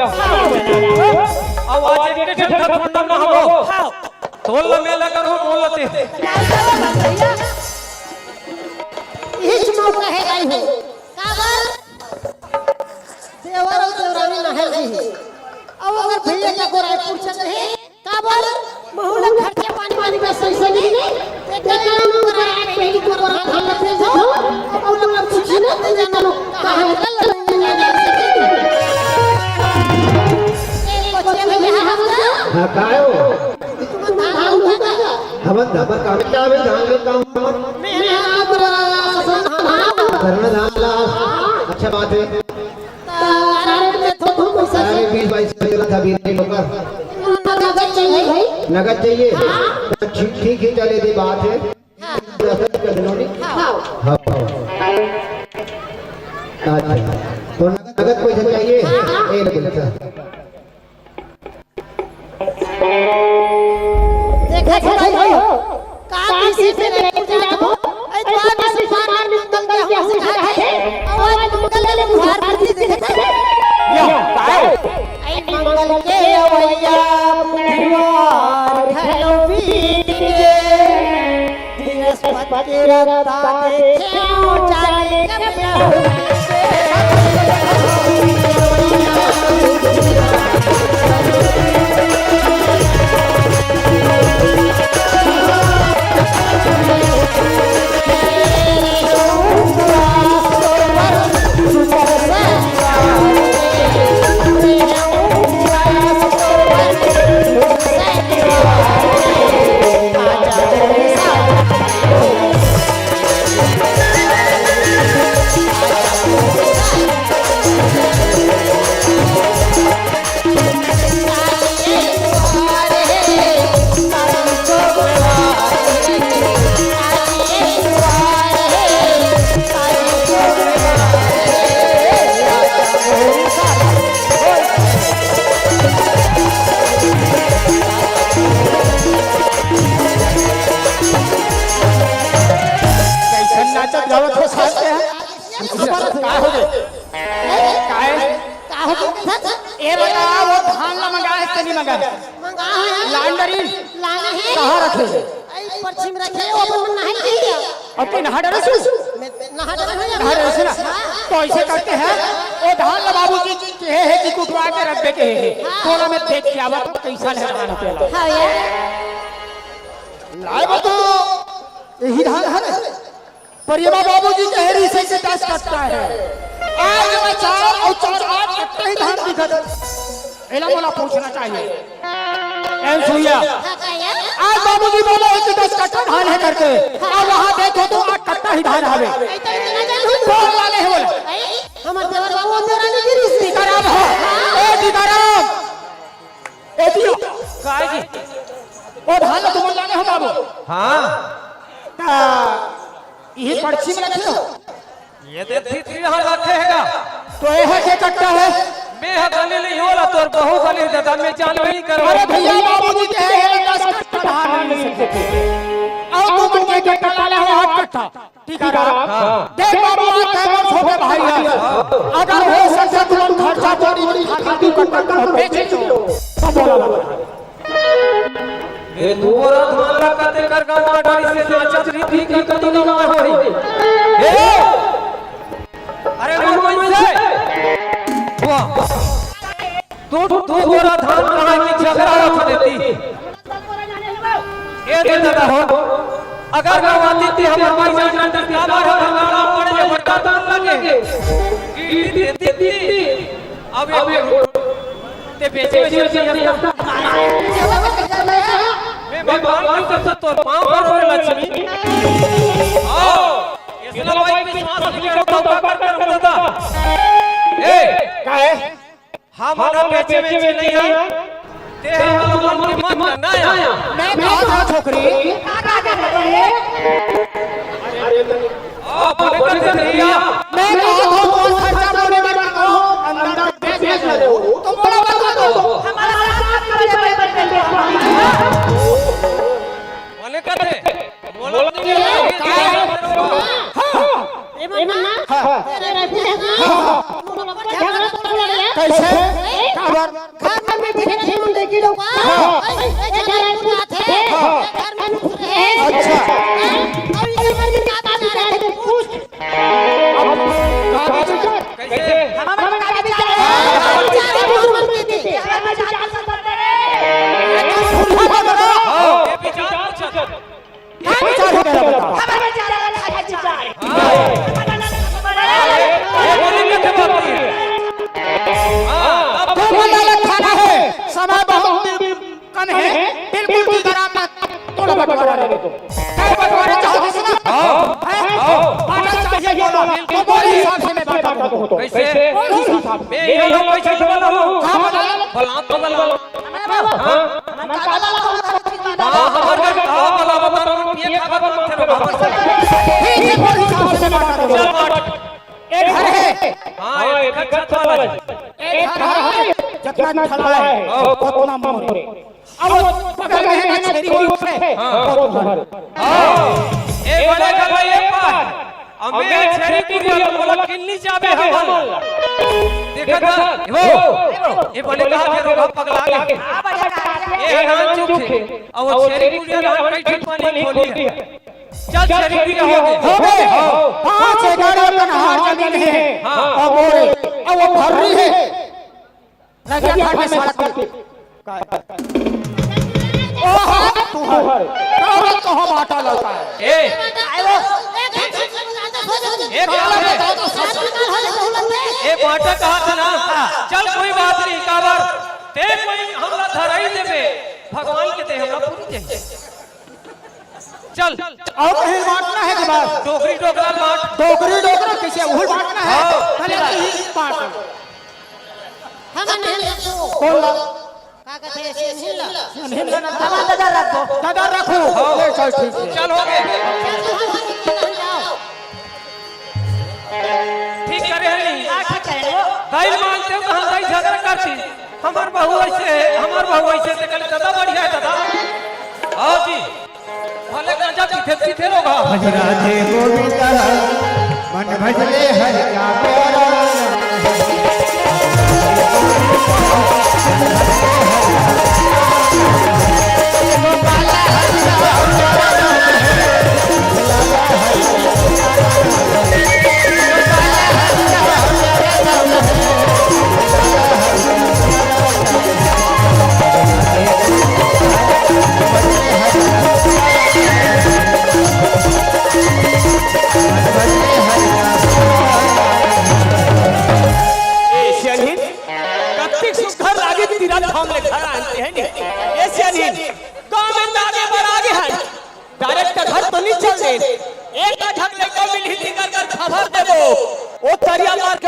अब आज एक ठंडा ठंडा ना हो तोल में लगा हो बोलते इच मौका है आई हो काबर देवर और देवरानी नहर जी अब अगर भैया का गोराई पूछत है काबर बहुला खर्चे पानी में सही सही ते काम कराए पेड़ी को रहा धान पे जो अब लोग पूछे ना ते जाना लोग कहां गल हां कायो हम धबर काम क्या है धान के काम करना धान ला अच्छा बात है था भी नहीं होकर नगद चाहिए भाई। नगद चाहिए तो ठीक ही चले दी बात है कर दिनों हाँ अच्छा तो नगद पैसा चाहिए एक बोलता देखा भाई हो काम किसी से नहीं जाओ ऐ तो आप सुमार निकल के हम है आवाज मंगल ले बुहार करती देखा यो काय ऐ मंगल के अवैया बुहार हेलो बीत के बृहस्पति रता देखे चाले कब गावत हो साथे हैं का हो गए काय का हो ए बता वो धान ला मंगा है कि नहीं मंगा मंगा है लांडरी लाना है कहां रखे ऐ पर्ची में रखे वो अपन नहीं किया अपन नहा डरे सु नहा डरे ना तो ऐसे करते हैं वो धान ला बाबूजी के है कि कुटवा के रख दे के है थोड़ा में देख के आवा तो कैसा है धान पेला हां यार लाए तो यही धान है परियमा बाबूजी के हेरी से 10 कट्टा है आज में 4 और 4 8 कट्टा ही धान दिखत एला मोला पूछना चाहिए एन सुइया आज बाबूजी बोले कि 10 कट्टा धान है करके और वहां देखो तो 8 कट्टा ही धान हवे कौन वाले है बोले हमर देवर बाबू तेरा नहीं गिरी सीताराम हो ए सीताराम ए दियो काय जी ओ धान तुम लाने हो बाबू हां ये पर्ची में रखे हो ये दे थी यहाँ रखेगा तो ये है के कट्टा है मैं गली नहीं होला तोर बहु गली दादा मैं जान नहीं कर अरे भैया बाबूजी के है 10 कट्टा धान मिल सकते थे और तुम के कट्टा ले हो 8 कट्टा ठीक है देख बाबू आप कैमरा छोटे भाई है अगर हो सके तुरंत खर्चा तोड़ी खाती कट्टा बेचे दो सब बोला ये दूर धान लगा दे कर गाना गाड़ी से चचरी थी की कदी ना होई ए अरे रोमन से वाह तू बोरा धान लगा के झगड़ा रख देती ए दे दादा हो अगर गवाती थी हम हमारी जान तक हमारा हंगामा पड़ जाए बड़ा धान लगे गिर देती अब ते बेचे मैं भगवान का सत्य पांव पर लक्ष्मी आओ इसला भाई विश्वास नहीं करता कर दादा ए काहे हम ना बेचे नहीं है ते हम मन ना आया मैं कहा था छोकरी आ बने कर दिया मैं कहा था कौन खर्चा करने में कहो अंदर बेच ले हो तुम बोला बता दो हमारा साथ करे बोले कहते बोलो नहीं ए मन्ना तेरे रहते झगड़ा तो लड़ गया कैसे खबर घर में फिर मुंह देखी लो ऐ घर में आते घर में अच्छा और ये घर में आता भी रहे पूछ अब का कैसे हमारा का बेचारे दुश्मन के थे हमें जान सकते हां ये विचार पूछत विचार हो गया बताओ हमारे बेचारे का विचार ये बोली के बात है हां तो वाला खाना है समय बहुत कम है बिल्कुल तो कैसे कैसे बे यहाँ कैसे बोला हूँ हाँ बता बला तो बला हाँ मन का वाला हाँ हमारे घर का बला बता ये खबर मत है बाबा ठीक है बोल हिसाब से बात करो चल बात एक घर है हाँ एक छत वाला एक घर है जितना छला है उतना मोरे अब बगल में है ना तेरी ओर से वो घर हाँ एक बड़े घर में एक पार हमें छेरी कुड़िया बोला किन्नी जाबे हम देखा था वो ये बड़े का रोगा पगला गया ये नाम चुप है और वो छेरी कुड़िया नाम कई ठीक पानी खोली है चल छेरी कुड़िया हो गए पांच एकड़ कन्हार जमीन है और मोरे और वो भर्री है रखिया घर में सड़क करके ओ हां तू हर औरत को बाटा लौटा है ए एक ए बाटा कहा था ना चल कोई बात नहीं काबर ते कोई हमला धराई देबे भगवान के ते हमरा पूरी दे चल और कहीं बांटना है कि बस डोगरी डोगरा बांट डोगरी कैसे उहल बांटना है पहले ही बांट हम नहीं तो कौन ला का कहते हैं हिल्ला हिंदा ना दादा रखो ले चल ठीक है चल हो गए ठीक करे है नहीं दाई मानते हो कहां दाई झगड़ा करती हमार बहू ऐसे ते कल दादा बढ़िया है दादा हां जी भले गांजा पीते होगा राधे गोविंदा मन भजले हरि का प्यारा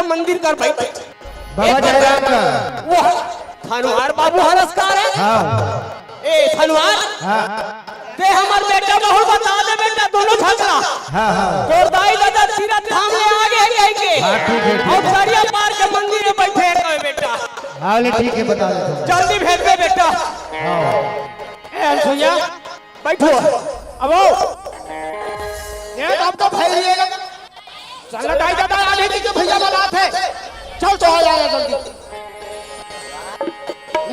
मंदिर कर भाई बाबा जयराम का वो हनुमान बाबू हरसकार है हाँ ए हनुमान हाँ ते हमर बेटा बहुत बता दे बेटा दोनों झगड़ा हाँ हाँ तोर दाई दादा तीरथ धाम ले आगे है के हाँ, ठीक है। और दरिया पार के मंदिर में बैठे है बेटा हाँ ठीक है बता देता हूँ। जल्दी भेज दे बेटा ए सुनिया बैठो अब आओ ये आप तो फैलिएगा चल दाई दादा आने की जो भैया वाला थे चल तो आ जाए जल्दी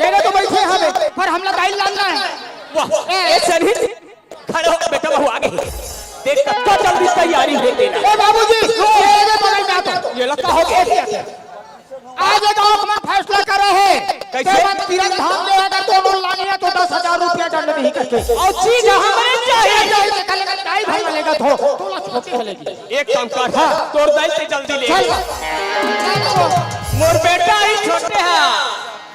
लेने तो बैठे हमें पर हम लगाई लाना है वाह ए सही खड़े हो बेटा बहू आगे देख कब जल्दी तैयारी है देना ए बाबूजी ये बगल में आता ये लगता हो गया आज एक गांव में फैसला कर रहे हैं कैसे? तीरथ धाम में अगर दोनों लानी है तो 10,000 रुपया दंड नहीं करते और चीज हमें चाहिए दाई भाई मिलेगा तो छोटी मिलेगी एक काम कर तोर दाई से जल्दी ले चल मोर बेटा ही छोटे है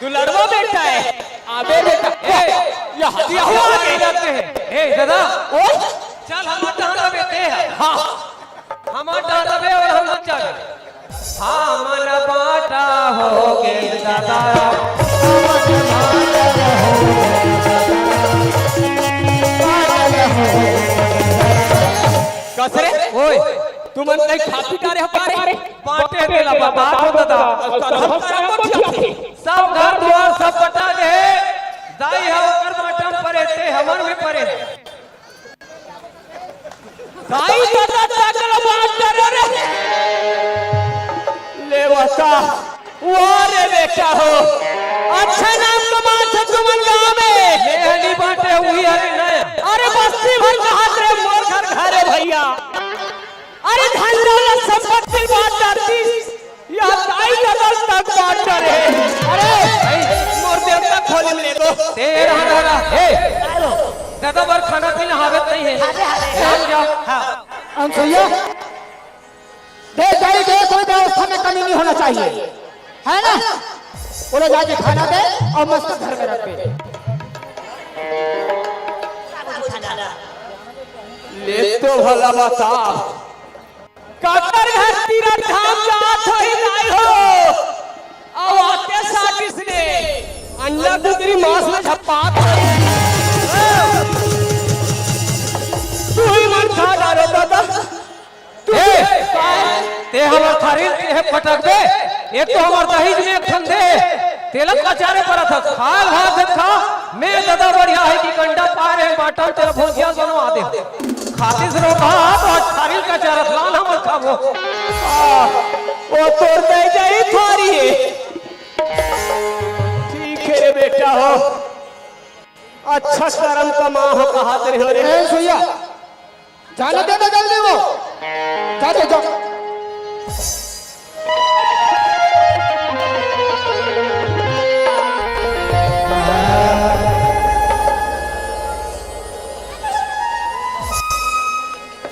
दुलरवा बेटा है आबे बेटा ये हदिया हुआ के जाते हैं ए दादा ओ चल हम डांडा बेटे हैं हां हम डांडा बे और हम चल हां मन बाटा हो गए दादा कसरे ओए तू मन नहीं खाती का रे हमारे बाटे देला बात हो दादा सब घर द्वार सब बटा दे दाई है ओकर माटम परे ते हमर में परे दाई दादा ताकल बात करे रे ले बता वारे बेटा हो अच्छा नाम कमात तुमन गांव में ये हनी बाटे हुई अरे नहीं अरे बस्ती भर कहां रे मोर घर घरे भैया अरे धन दौलत संपत्ति बात करती या दाई दादा तक बात करे अरे मोर देवता खोल ले दो तेरा दादा ए दादा बर खाना पीना हावत नहीं है चल जाओ हां अंसुया दे दाई दे कोई व्यवस्था में कमी नहीं होना चाहिए है ना बोले जाके खाना दे और मस्त घर में रख दे ले तो भला बता काकर घर तीरथ धाम जात होई नहीं हो अब आते साकिस ने अन्ना गुदरी मांस में झप्पा तू ही मन खा डाले दादा ते हमर थारी है पटक दे एक तो हमर दहेज में खंदे तेलक का चारे पर था खाल हाथ खा मैं दादा बढ़िया है कि कंडा पार है बाटल तेरा भोजिया बनवा दे खाती से रोका तो थारी का चारा लाल हमर खाबो वो तोड़ दे जाई थारी ठीक है रे बेटा हो अच्छा कर्म कमा हो कहा तेरे हो रे सुइया जाने दे दो जल्दी वो जा दे जा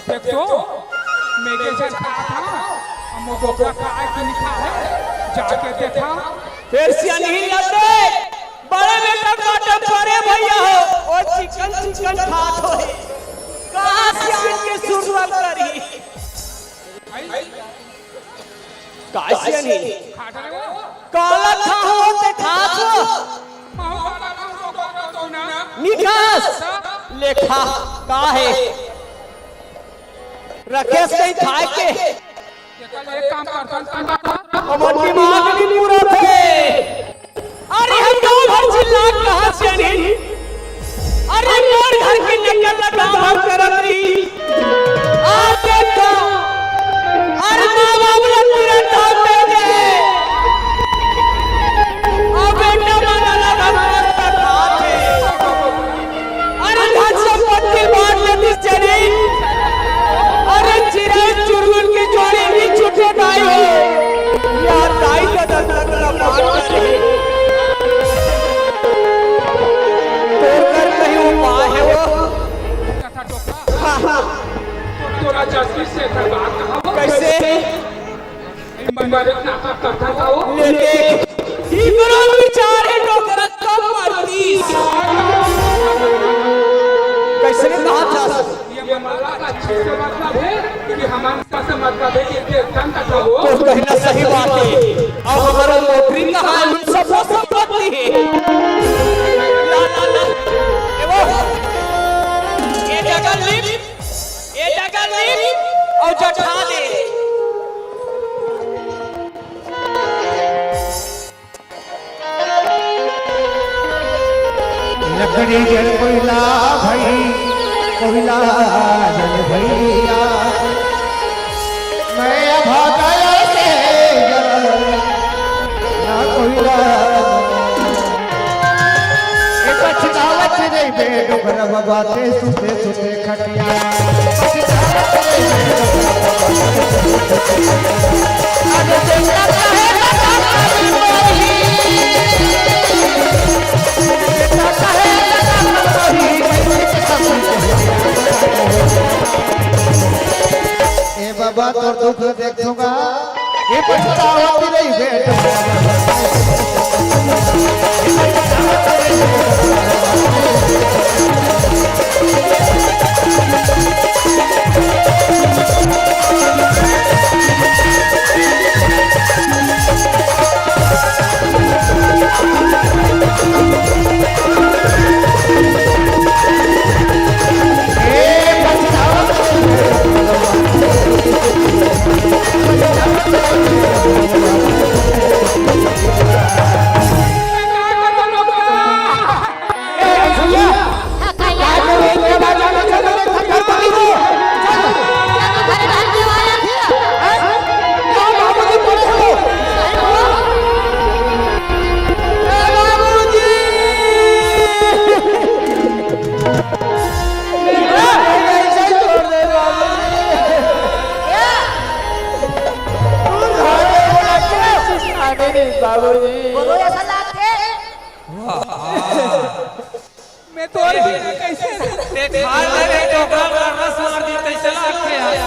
देखो मैं कैसे खा था हम को क्या खाए कि नहीं खाए जाके देखा फिर से नहीं जाते बड़े बेटा काटे परे भैया हो और चिकन खात हो कहां से आके शुरुआत करी कैसे नहीं खाता रे वो काला खाओ ते खात हो वाला तो ना निकास लेखा काहे राकेश कहीं खाए के एक काम करता हमार दिमाग नहीं पूरा थे अरे हम गांव भर चिल्ला कहां से नहीं अरे मोर घर की नकल का काम हम करत रही आप देखो अरे मां बाप ने पूरा काम दे दे अब बेटा माना लगा का खाते अरे धन संपत्ति बांट लेती चली अरे चिरे चुरमुन की जोड़ी भी छूटे दाई हो यार दाई का दर्द बांट करे तोड़ कहीं उपाय है वो कथा टोका तोरा जस्टिस से करवा कहा कैसे मंदिर ना करता था वो ले देख इतना विचार है डॉक्टर कब मरती कैसे ने कहा था ये मरला का अच्छे से मतलब है कि हमारे पास मतलब है कि एकदम का था वो तो कहना सही बात है अब हमारा नौकरी कहाँ है उन सब संपत्ति है ला ला ला ये जगह लिप और जठा दे लकड़ी जल कोयला भाई कोयला जल भैया मैं भागा से ना कोयला एक चितावत नहीं बेड पर बाते सुते सुते खटिया ए बाबा तोर दुख देखूंगा ये पछतावत नहीं बेड मैं तो कैसे देखा ले टोकरा करना मार दी कैसे लगते हैं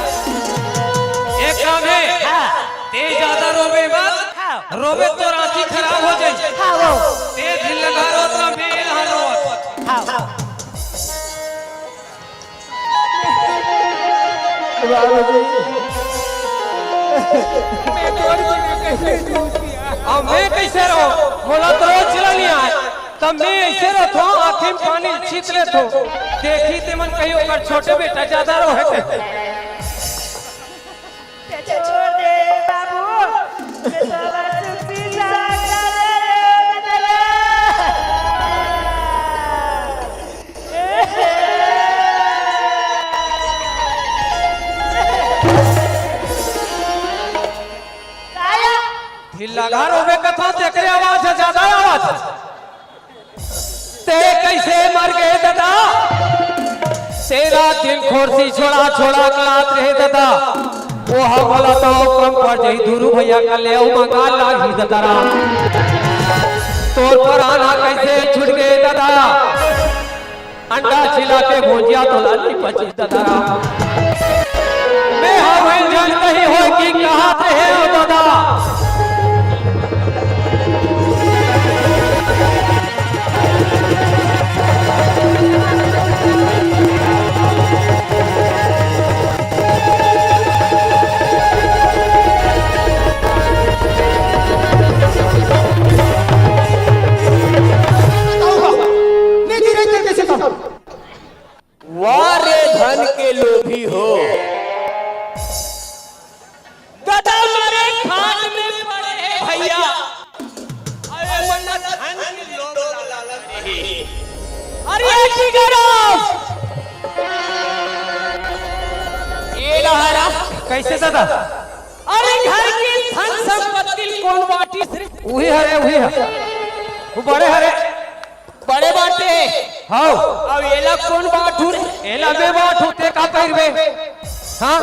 एक काम है तेज ज्यादा रोबे मत रोबे तो रांची खराब हो जाए तेज हिल लगा रो तो मेल हलो मैं तोर बिना कैसे जीऊं पिया? अब मैं कैसे रहो? बोला तो रोज चला नहीं आए तब मैं ऐसे रहतो आँखें में पानी छीत लेतो देखी ते मन कहीं ओकर छोटे बेटा ज्यादा रहो है छोड़ दे बाबू ये तो बस सीधा लगा रोबे कथा तेरे आवाज है ज्यादा आवाज ते कैसे मर गए दादा तेरा दिल खोरसी छोड़ा छोड़ा कलात रहे दादा वो हमला तो कम पर जई दूरू भैया का ले मंगा लागी दादा तोर पर आना कैसे छूट गए दादा अंडा छिला के भुजिया तो लाली पची दादा मैं हम जान नहीं हो कि कहां से है दादा वारे धन के लोभी हो दादा मेरे खान में पड़े हैं भैया अरे वरना धन के लोग लालच नहीं अरे की करो ये लहरा कैसे दादा अरे घर की धन संपत्ति कौन बाटी सिर्फ वही है वो बड़े हरे बड़े बाटे हां अब एला कौन बाटू एला बे बाटू ते का पहिरबे हां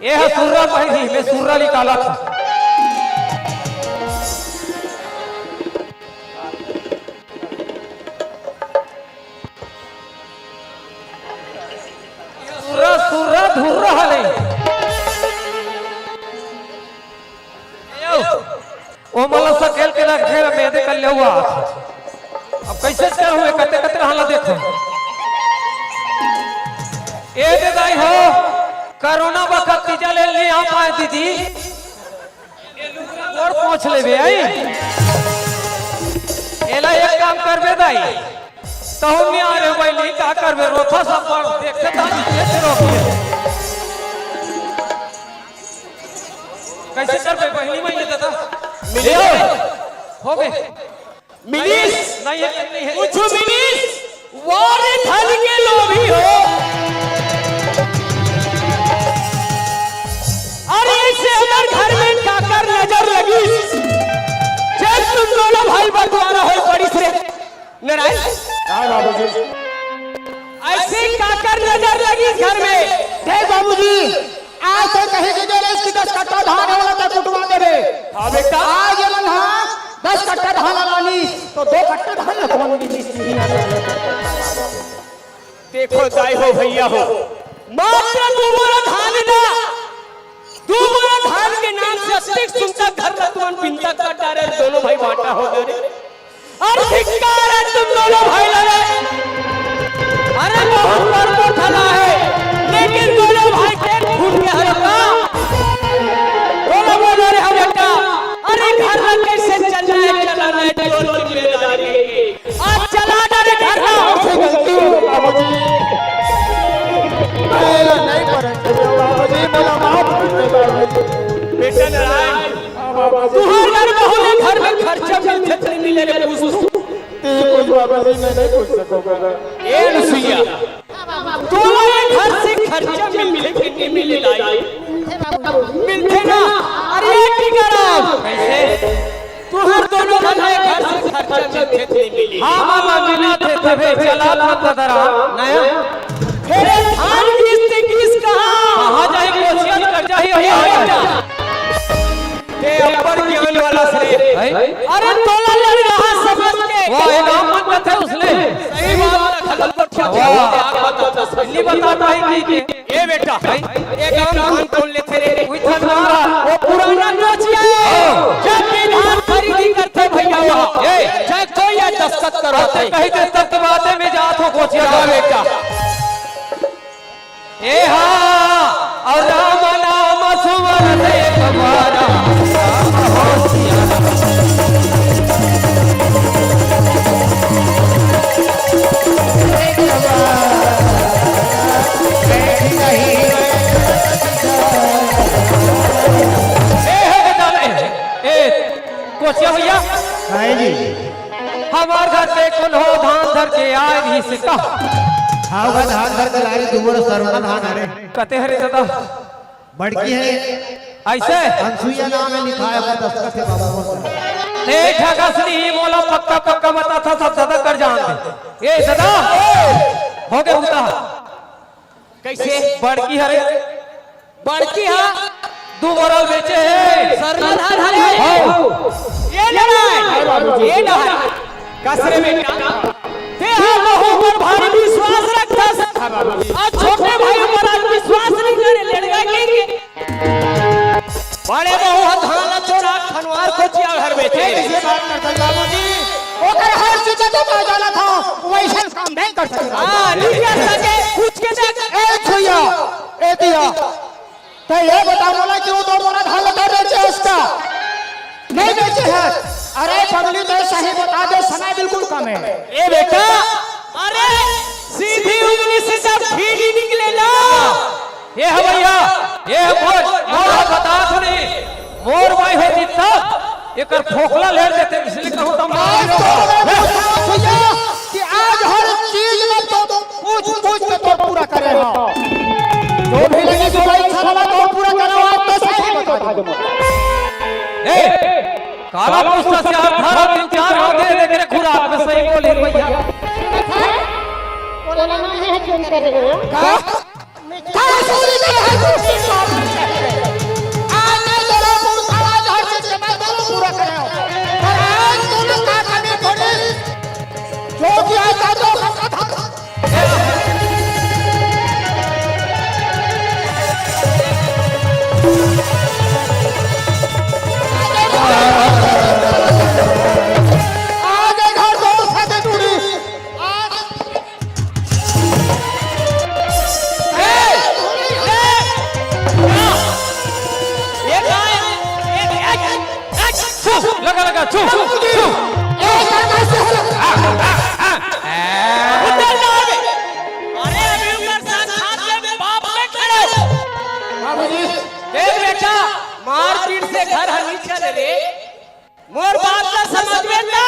ये है सुर्रा पहिरी मैं सुर्रा निकाला था सुर्रा सुर्रा धुर्रा हले ओ मला सकेल के रख घेर में दे कर ले हुआ अब कैसे क्या हुए कते कते हाल देखो ए दे दाई हो कोरोना वक्त तीजा ले ली आ पाए दीदी और पहुंच लेबे आई एला एक काम करबे दाई तो हम नहीं आ रे बैली का करबे रोथा सब पर देखते ता कैसे रोकिए कैसे करबे बहनी में दादा मिले हो गए मिनीस नहीं है कुछ मिनीस वारे धन के लोभी हो अरे इसे अगर घर में काकर नजर लगी जब तुम दोनों भाई बंटवारा हो पड़ी से नारायण हाँ बाबूजी ऐसे काकर नजर लगी घर में देख बाबूजी आज से कहीं की जो इसकी 10 कट्टा धान वाला तक कुटवा देबे हां बेटा आज ये लंघा 10 कट्टा धान लानी तो 2 कट्टा धान लखवानी देखो दाई हो भैया हो मात्र तुम्हारा धान ना तुम्हारा धान के नाम से अतिक सुनता घर रतवन पिंता काट रहे दोनों भाई बांटा हो गए और धिक्कार है तुम दोनों भाई लड़े अरे बहुत पर को ठला है लेकिन दोनों भाई के फूट गया है बोलो बोलो रे बेटा अरे घर में कैसे चलना है चोर की जिम्मेदारी आज चला रे घर हमसे गलती हो गई बाबूजी मेरा नहीं पड़े बाबूजी मेरा माफ कर दे बाबूजी बेटा नारायण बाबूजी तुम्हारे बहुले घर में खर्चा मिलते नहीं मिलेगा कुछ बाबूजी मैं नहीं पूछ सकूंगा ए रसुइया तुम्हारे घर से खर्चा मिले कि नहीं मिले लाई मिलते ना अरे की करो कैसे तुहर दोनों भाई घर से खर्चा मिलते नहीं मिली हां मामा बिना थे तबे चला था दरा नया फिर धान किससे किस कहां जाए कोशिश कर जाही हो ये अपर ज्ञान वाला से अरे तोला लड़ रहा समझ के वो इनाम मत थे उसने सही बात खलल पर छली बताता है कि ए बेटा एक धान तोल ले थे रे कोई था वो पुराना नोचिया जब भी धान खरीदी करते भैया वहां चाहे कोई या दस्तखत करवाते कहीं दस्तखत करवाते में जात हो कोचिया बेटा ए हां और राम नाम सुवर हमार घर पे कुल हो धान धर के आए भी से कह हाउगा धान धर के लाए दुबर सरवना धान अरे कहते हरे दादा बड़की है ऐसे अनसुईया नाम है लिखा है दस्तखत से बाबा ए ठगसनी मोला पक्का पक्का बता था सब दादा कर जान दे ए दादा हो गया उता कैसे बड़की हरे बड़की हा दो बरल बेचे है सरना धान हरे ये लड़ाई ये लड़ाई कसरे में ते हम हो पर भारी विश्वास रखता आज छोटे भाई पर आज विश्वास नहीं करे लड़का के बड़े बहु धान चोरा खनवार को चिया घर में थे ये बात करता बाबूजी ओकर हर चीज तो पा जाला था वैसा काम नहीं कर सकता हां नहीं कर सके पूछ के देख ए छुया ए दिया तो ये बता बोला क्यों तो बोला धान लगा बेचे उसका नहीं बेचे है अरे पगली तो सही बता दे समय बिल्कुल कम है ए बेटा अरे सीधी उंगली से सब ठीक ही निकले ना ये है भैया ये मोर बता सुनी मोर भाई होती तब एकर खोखला ले देते इसलिए कहूं तुम कि आज हर चीज में तो पूछ के तो पूरा करे हो जो भी लगे जो इच्छा लगा तो पूरा करो आज तो सही बता दो ए काला पुस्ता से 18 दिन 4 हो दे तेरे खुराक में सही बोले भैया बोला ना है क्यों कर रहे हो का सोरी में है कुछ आज नहीं जरा पुरुष आवाज हर चीज में दोनों पूरा करे हो और आज दोनों का कमी थोड़ी जो किया था तो लगा लगा छू छू अरे अभी उमर साथ में बाप में खड़े बाबूजी देख बेटा मारपीट से घर हनी चले रे मोर बात का समझ में ना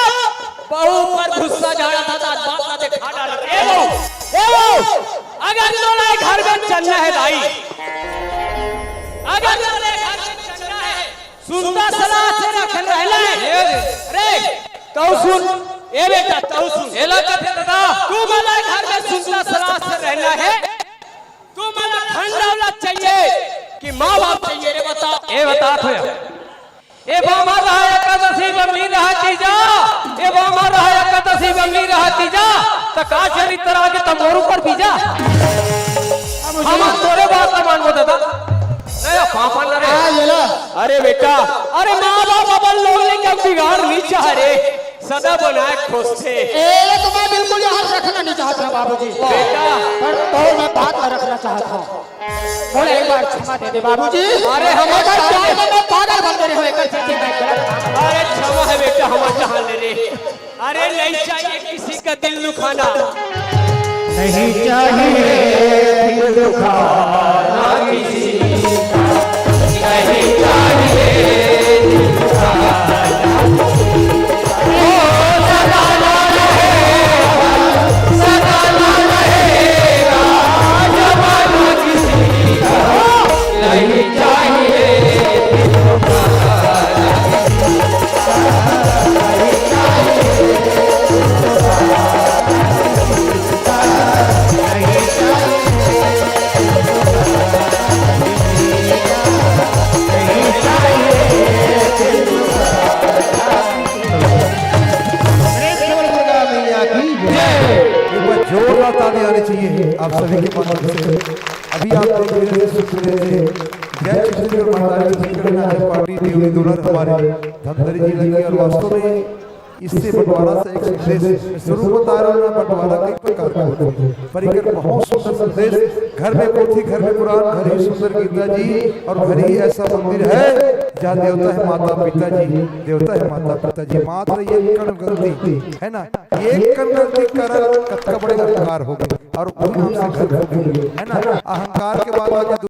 बहू पर गुस्सा झाड़ा था बात ना देखा डाल ए वो अगर तोला घर में चलना है भाई अगर तोले घर में चलना है सुंदर सलाह से रखन रहला है रे तो सुन ए बेटा तो सुन एला कथे दादा तू मला घर में सुंदर सलाह से रहना है तू मला ठंडा चाहिए कि माँ बाप चाहिए रे बता ए बता थे ए बामा रहा एकादशी बमली रहती जा ए बामा रहा एकादशी बमली रहती जा त का चरित्र आगे त मोर ऊपर भी जा हम तोरे बात न मानबो दादा नहीं पापा न रे अरे बेटा अरे माँ बाप अपन लोग लेके बिगाड़ नहीं चाह रे सदा बनाए खुश थे ए तो मैं बिल्कुल यहाँ रखना नहीं चाहता बाबूजी बेटा पर तो मैं बात में रखना चाहता हूँ थोड़ा एक बार क्षमा दे दे बाबूजी अरे हम मैं पागल बन गए हो एक चीज मैं गलत अरे क्षमा है बेटा हम चाह ले रे अरे नहीं चाहिए किसी का दिल दुखाना नहीं चाहिए दिल दुखाना किसी का नहीं चाहिए दिल दुखाना चाहिए आप सभी के माध्यम से अभी आप देख रहे हैं जय छत्तीसगढ़ महाराज पार्टी देवली दुल्हन हमारे धमतरी जिले की और वास्तव में इससे बंटवारा से एक संदेश शुरू होता है और बंटवारा कई प्रकार का होता है पर एक बहुत सुंदर संदेश घर में पोथी घर में कुरान घर ही सुंदर गीता जी और घर ही ऐसा मंदिर है जहाँ देवता है माता पिता जी देवता है माता पिता जी मात्र ये कण गलती है ना एक कण गलती कारण कतका बड़े अहंकार हो गए और है ना अहंकार के बाद